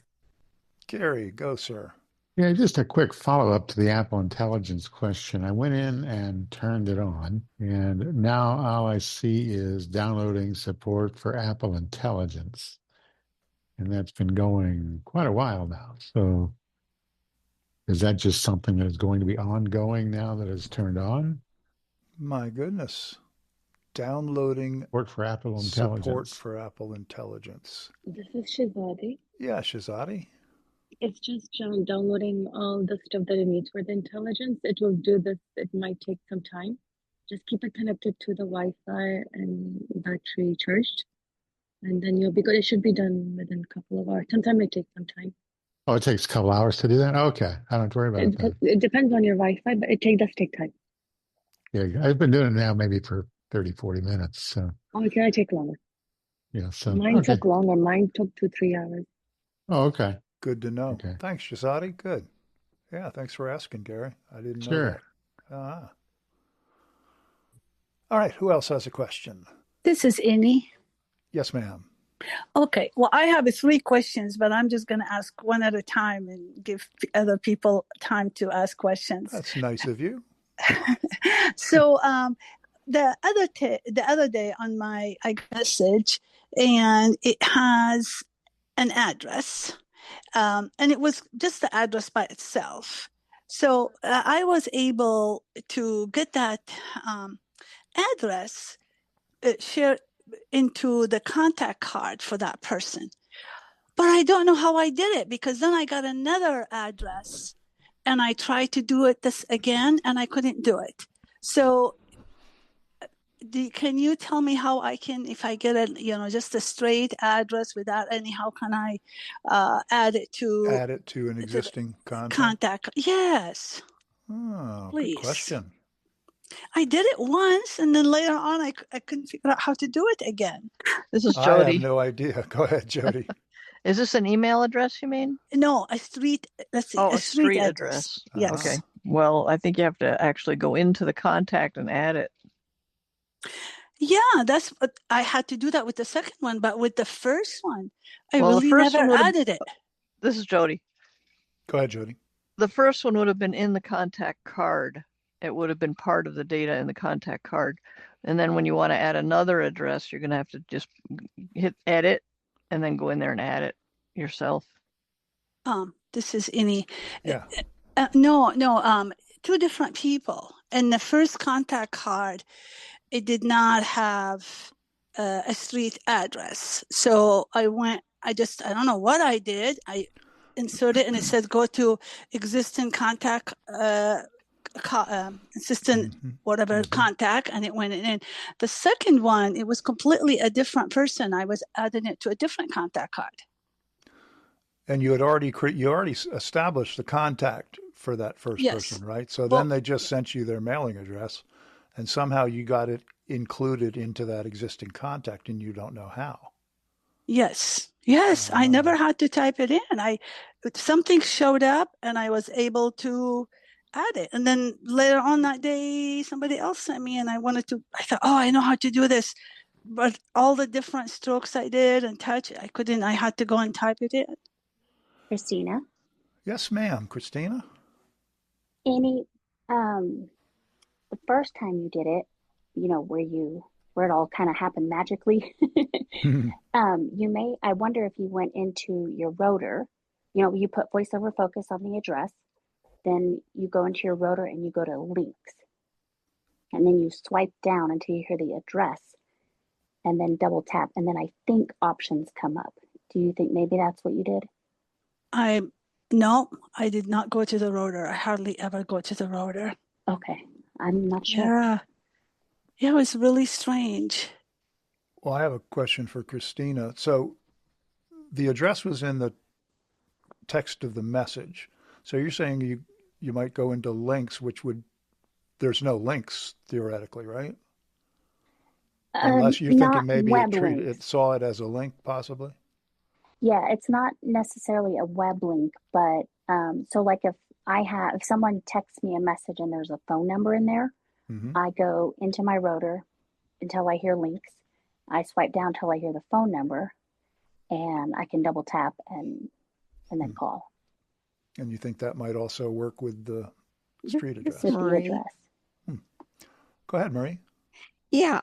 Gary, go, sir. Yeah, just a quick follow-up to the Apple Intelligence question. I went in and turned it on, and now all I see is downloading support for Apple Intelligence. And that's been going quite a while now. So is that just something that is going to be ongoing now that it's turned on? My goodness. Downloading support for Apple Intelligence. Support for Apple Intelligence. This is Shazadi. Yeah, Shazadi. It's just downloading all the stuff that it needs for the intelligence. It will do this. It might take some time. Just keep it connected to the Wi-Fi and battery charged, and then you'll be good. It should be done within a couple of hours. Sometimes it takes some time. Oh, it takes a couple hours to do that? Okay. I don't have to worry about that. It depends on your Wi-Fi, but does take time. Yeah, I've been doing it now maybe for 30, 40 minutes. So. Oh, it can take longer. Yeah. So mine took longer. Mine took 2-3 hours. Oh, okay. Good to know. Okay. Thanks, Shazadi. Good. Yeah, thanks for asking, Gary. I didn't know Sure. that. All right, who else has a question? This is Innie. Yes, ma'am. Okay, well, I have 3 questions, but I'm just going to ask one at a time and give other people time to ask questions. That's nice of you. So the other day on my iMessage, and it has an address, and it was just the address by itself. So I was able to get that address shared into the contact card for that person. But I don't know how I did it, because then I got another address and I tried to do it this again and I couldn't do it. So can you tell me how I can, if I get just a straight address without any, how can I add it to an existing contact? Yes. Oh, please. Good question. I did it once, and then later on, I couldn't figure out how to do it again. This is Jody. I have no idea. Go ahead, Jody. Is this an email address you mean? No, a street. Let's see. Oh, a street address. Yes. Okay. Well, I think you have to actually go into the contact and add it. Yeah, that's what I had to do that with the second one, but with the first one, I really never added it. This is Jody. Go ahead, Jody. The first one would have been in the contact card. It would have been part of the data in the contact card. And then when you want to add another address, you're going to have to just hit edit and then go in there and add it yourself. This is Innie. Yeah. No, 2 different people. And the first contact card, it did not have a street address. So I don't know what I did. I inserted and it said go to existing contact assistant contact, and it went in. The second one, it was completely a different person. I was adding it to a different contact card. And you had already established the contact for that first person, right? So then they just sent you their mailing address, and somehow you got it included into that existing contact and you don't know how. Yes. Yes. I never had to type it in. Something showed up and I was able to add it. And then later on that day, somebody else sent me and I thought, oh, I know how to do this. But all the different strokes I did and touch, I had to go and type it in. Christina? Yes, ma'am. Christina? The first time you did it, where it all kind of happened magically, I wonder if you went into your rotor, you put voice over focus on the address, then you go into your rotor and you go to links, and then you swipe down until you hear the address, and then double tap, and then I think options come up. Do you think maybe that's what you did? No, I did not go to the rotor. I hardly ever go to the rotor. Okay, I'm not sure. Yeah, it was really strange. Well, I have a question for Christina. So the address was in the text of the message. So you're saying you might go into links, there's no links theoretically, right? Unless you're thinking maybe it saw it as a link, possibly. Yeah, it's not necessarily a web link, but so like if someone texts me a message and there's a phone number in there, I go into my rotor until I hear links. I swipe down till I hear the phone number, and I can double tap and then call. And you think that might also work with the street address? With the address. Go ahead, Marie. Yeah,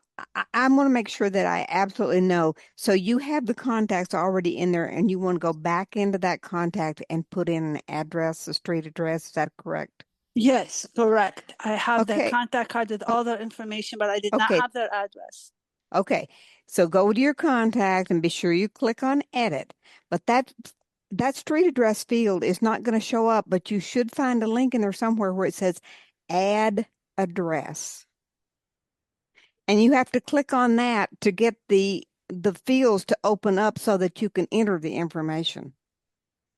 I want to make sure that I absolutely know. So you have the contacts already in there and you want to go back into that contact and put in an address, a street address. Is that correct? Yes, correct. I have the contact card with all their information, but I did not have their address. Okay, so go to your contact and be sure you click on edit. But that street address field is not going to show up, but you should find a link in there somewhere where it says add address. And you have to click on that to get the fields to open up so that you can enter the information.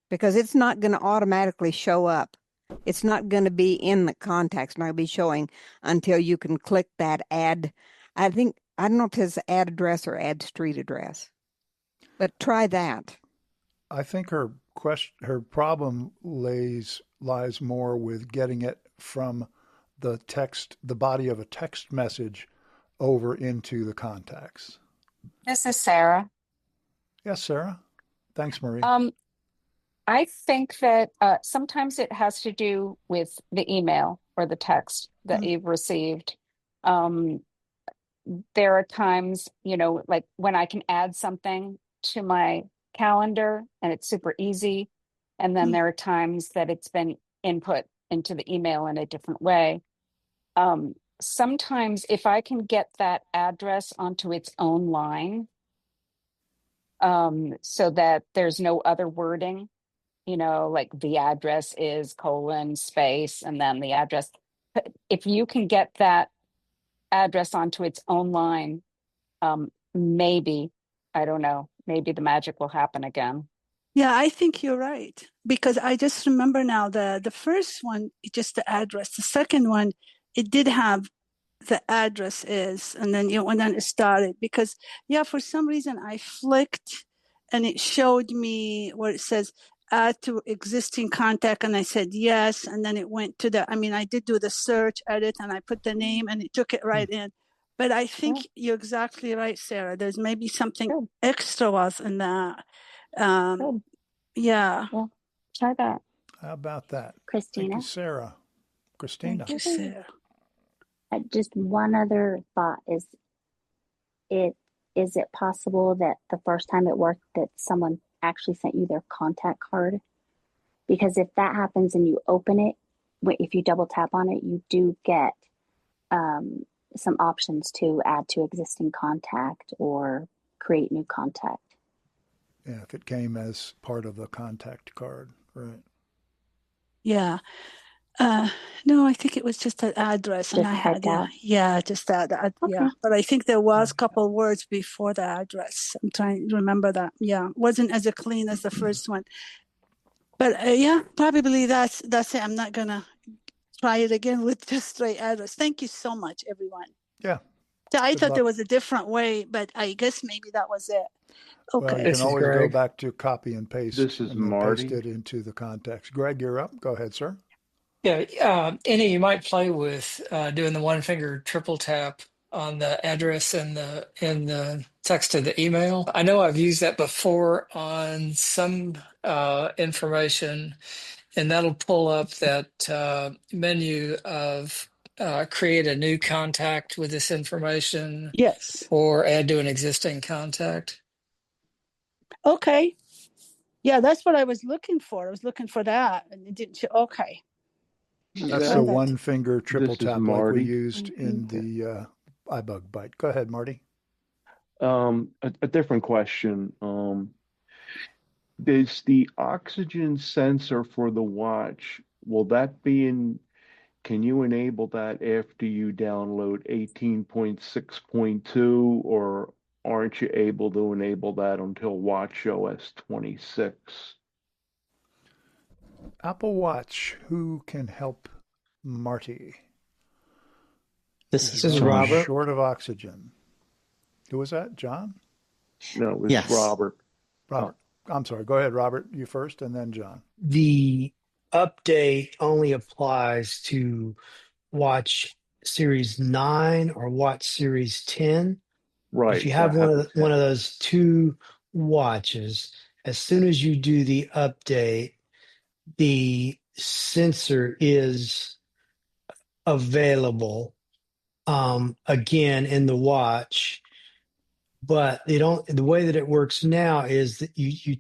Because it's not going to automatically show up. It's not going to be in the contacts, not going to be showing until you can click that add. I don't know if it's add address or add street address. But try that. I think her problem lies more with getting it from the body of a text message over into the contacts. This is Sarah. Yes, Sarah. Thanks, Marie. I think that sometimes it has to do with the email or the text that you've received. There are times, like when I can add something to my calendar and it's super easy. And then there are times that it's been input into the email in a different way. Sometimes if I can get that address onto its own line, so that there's no other wording, like the address is : space, and then the address. If you can get that address onto its own line, maybe, I don't know, maybe the magic will happen again. Yeah, I think you're right. Because I just remember now the first one, just the address. The second one, it did have the address is, and then and then it started. Because for some reason I flicked and it showed me where it says add to existing contact, and I said yes, and then it went to I did do the search edit and I put the name and it took it right in. But I think you're exactly right, Sarah. There's maybe something extra was in that. Yeah. Well, try that. How about that? Christina? Thank you, Sarah. Christina. Thank you, Sarah. Just one other thought is it possible that the first time it worked that someone actually sent you their contact card? Because if that happens and you open it, if you double tap on it, you do get some options to add to existing contact or create new contact. Yeah, if it came as part of the contact card, right? Yeah. No, I think it was just an address, and I had just that. Yeah, but I think there was a couple words before the address. I'm trying to remember that. Yeah, wasn't as clean as the first one. But probably that's it. I'm not gonna try it again with just straight address. Thank you so much, everyone. Yeah. So I Good thought luck. there was a different way, but I guess maybe that was it. Okay. Well, you This can is always go Greg. back to copy and paste This is and then paste Marty. it into the context. Greg, you're up. Go ahead, sir. Yeah, Annie, you might play with doing the one finger triple tap on the address and the text to the email. I know I've used that before on some information, and that'll pull up that menu of create a new contact with this information Yes. or add to an existing contact. Okay. Yeah, that's what I was looking for. I was looking for that, and it didn't show. Okay. That's Try a that. one finger triple This is tap like we Marty. used in the iBUG Byte. Go ahead, Marty. A different question. Is the oxygen sensor for the watch, will that be in, can you enable that after you download 18.6.2, or aren't you able to enable that until watchOS 26? Apple Watch, who can help Marty? This He's is running Robert. short of oxygen. Who was that? John? No, it was Yes. Robert. Robert. I'm sorry. Go ahead, Robert. You first, and then John. The update only applies to Watch Series 9 or Watch Series 10. Right. If you So I have have the one of 10. those two watches, as soon as you do the update, the sensor is available again in the watch. But they don't. The way that it works now is that you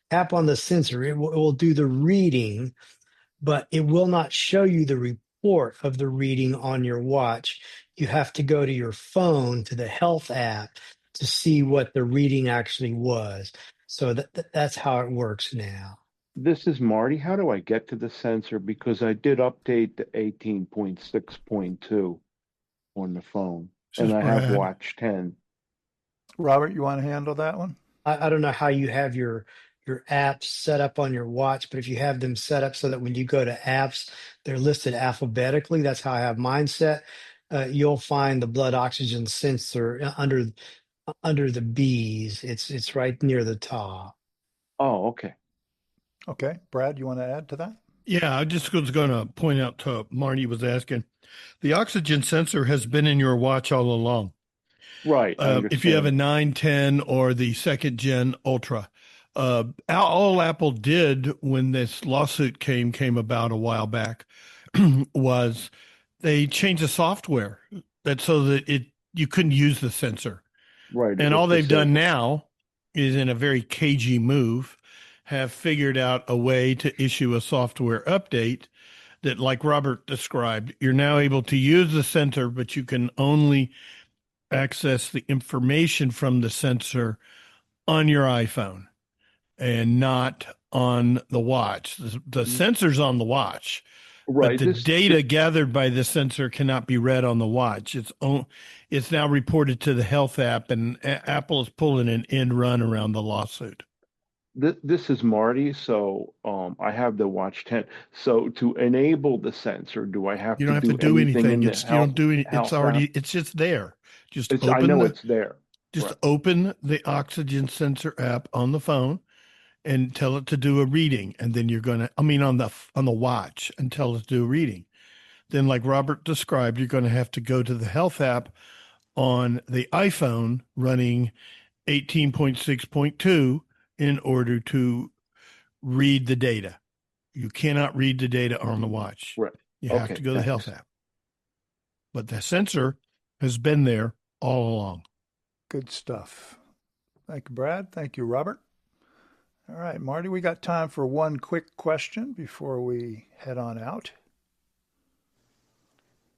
tap on the sensor, it will do the reading, but it will not show you the report of the reading on your watch. You have to go to your phone to the health app to see what the reading actually was. So that's how it works now. This is Marty. How do I get to the sensor? Because I did update to 18.6.2 on the phone, This is and I have Brad. Watch 10. Robert, you want to handle that one? I don't know how you have your apps set up on your watch, but if you have them set up so that when you go to apps, they're listed alphabetically, that's how I have mine set. You'll find the blood oxygen sensor under the B's. It's right near the top. Oh, okay. Okay. Brad, you want to add to that? Yeah, I just was going to point out to Marty was asking, the oxygen sensor has been in your watch all along. Right. If you have a 910 or the second gen Ultra, all Apple did when this lawsuit came about a while back was they changed the software that so that you couldn't use the sensor. Right. And all they've done now is, in a very cagey move, have figured out a way to issue a software update that, like Robert described, you're now able to use the sensor, but you can only access the information from the sensor on your iPhone and not on the watch. The sensor's on the watch, right. But the data gathered by the sensor cannot be read on the watch. It's now reported to the health app, and Apple is pulling an end run around the lawsuit. This is Marty. So I have the Watch 10. So to enable the sensor, do I have You don't to have to do do anything in anything. the You don't do any. It's health already. app? It's just there. Just I open know the. it's there. Just Right. open the oxygen sensor app on the phone, and tell it to do a reading, and then you're gonna. I mean, on the watch, and tell it to do a reading. Then, like Robert described, you're going to have to go to the health app on the iPhone running 18.6.2 in order to read the data. You cannot read the data on the watch. Right. You have to go to the health app. But the sensor has been there all along. Good stuff. Thank you, Brad. Thank you, Robert. All right, Marty, we got time for one quick question before we head on out.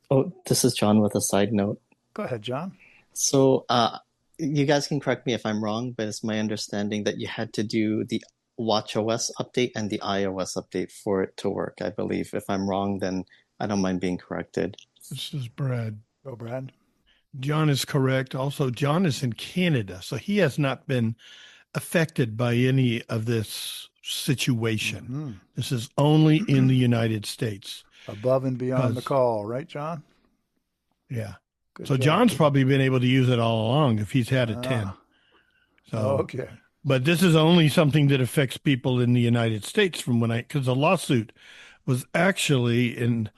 Oh, this is John with a side note. Go ahead, John. So you guys can correct me if I'm wrong, but it's my understanding that you had to do the watchOS update and the iOS update for it to work, I believe. If I'm wrong, then I don't mind being corrected. This is Brad. Go, Brad. John is correct. Also, John is in Canada, so he has not been affected by any of this situation. Mm-hmm. This is only in the United States. Above and beyond the call, right, John? Yeah. Good So job. John's probably been able to use it all along if he's had a 10. So, okay. But this is only something that affects people in the United States because the lawsuit was actually in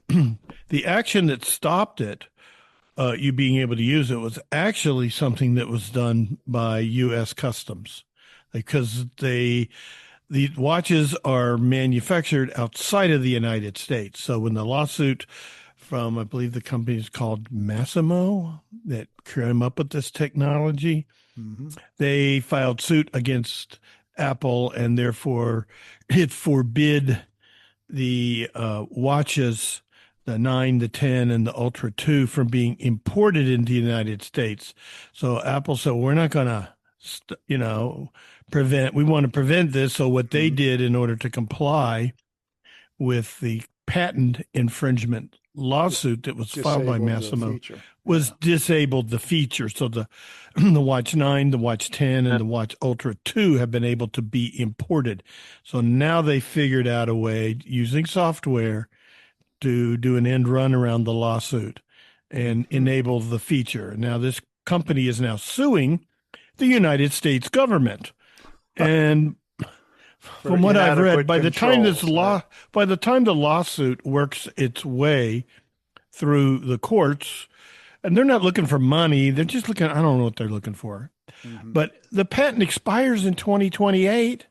the action that stopped it, you being able to use it was actually something that was done by U.S. Customs because the watches are manufactured outside of the United States. So when the lawsuit from, I believe the company is called Massimo that came up with this technology, they filed suit against Apple, and therefore it forbid the watches, the 9, the 10, and the Ultra 2 from being imported into the United States. So Apple said, we're not going to, we want to prevent this. So what they did in order to comply with the patent infringement lawsuit that was filed by Massimo was disabled the feature. So the Watch 9, the Watch 10, and the Watch Ultra 2 have been able to be imported. So now they figured out a way using software to do an end run around the lawsuit and enable the feature. Now this company is now suing the United States government. And from what I've read, by the time the lawsuit works its way through the courts, and they're not looking for money, they're just looking, I don't know what they're looking for. But the patent expires in 2028.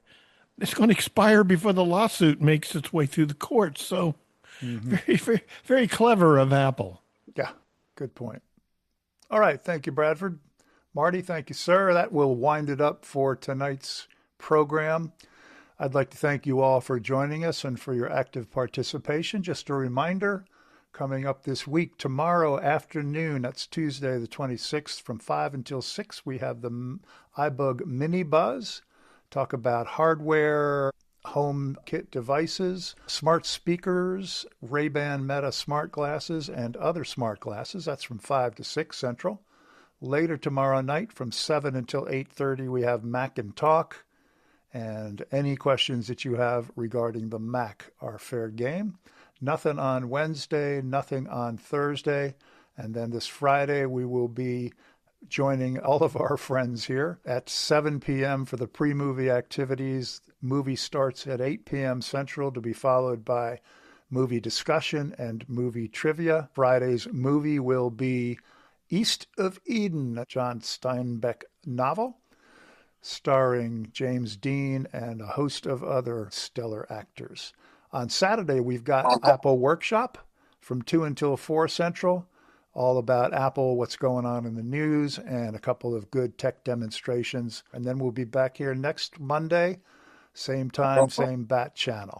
It's going to expire before the lawsuit makes its way through the courts. So very, very, very clever of Apple. Yeah, good point. All right. Thank you, Bradford. Marty, thank you, sir. That will wind it up for tonight's program. I'd like to thank you all for joining us and for your active participation. Just a reminder, coming up this week, tomorrow afternoon, that's Tuesday the 26th, from 5 until 6, we have the iBUG Mini Buzz. Talk about hardware, home kit devices, smart speakers, Ray-Ban Meta smart glasses, and other smart glasses. That's from 5 to 6 Central. Later tomorrow night, from 7 until 8:30, we have Mac and Talk. And any questions that you have regarding the Mac are fair game. Nothing on Wednesday, nothing on Thursday. And then this Friday, we will be joining all of our friends here at 7 p.m. for the pre-movie activities. Movie starts at 8 p.m. Central to be followed by movie discussion and movie trivia. Friday's movie will be East of Eden, a John Steinbeck novel, starring James Dean and a host of other stellar actors. On Saturday, we've got Apple Workshop from 2 until 4 Central, all about Apple, what's going on in the news, and a couple of good tech demonstrations. And then we'll be back here next Monday, same time, same bat channel.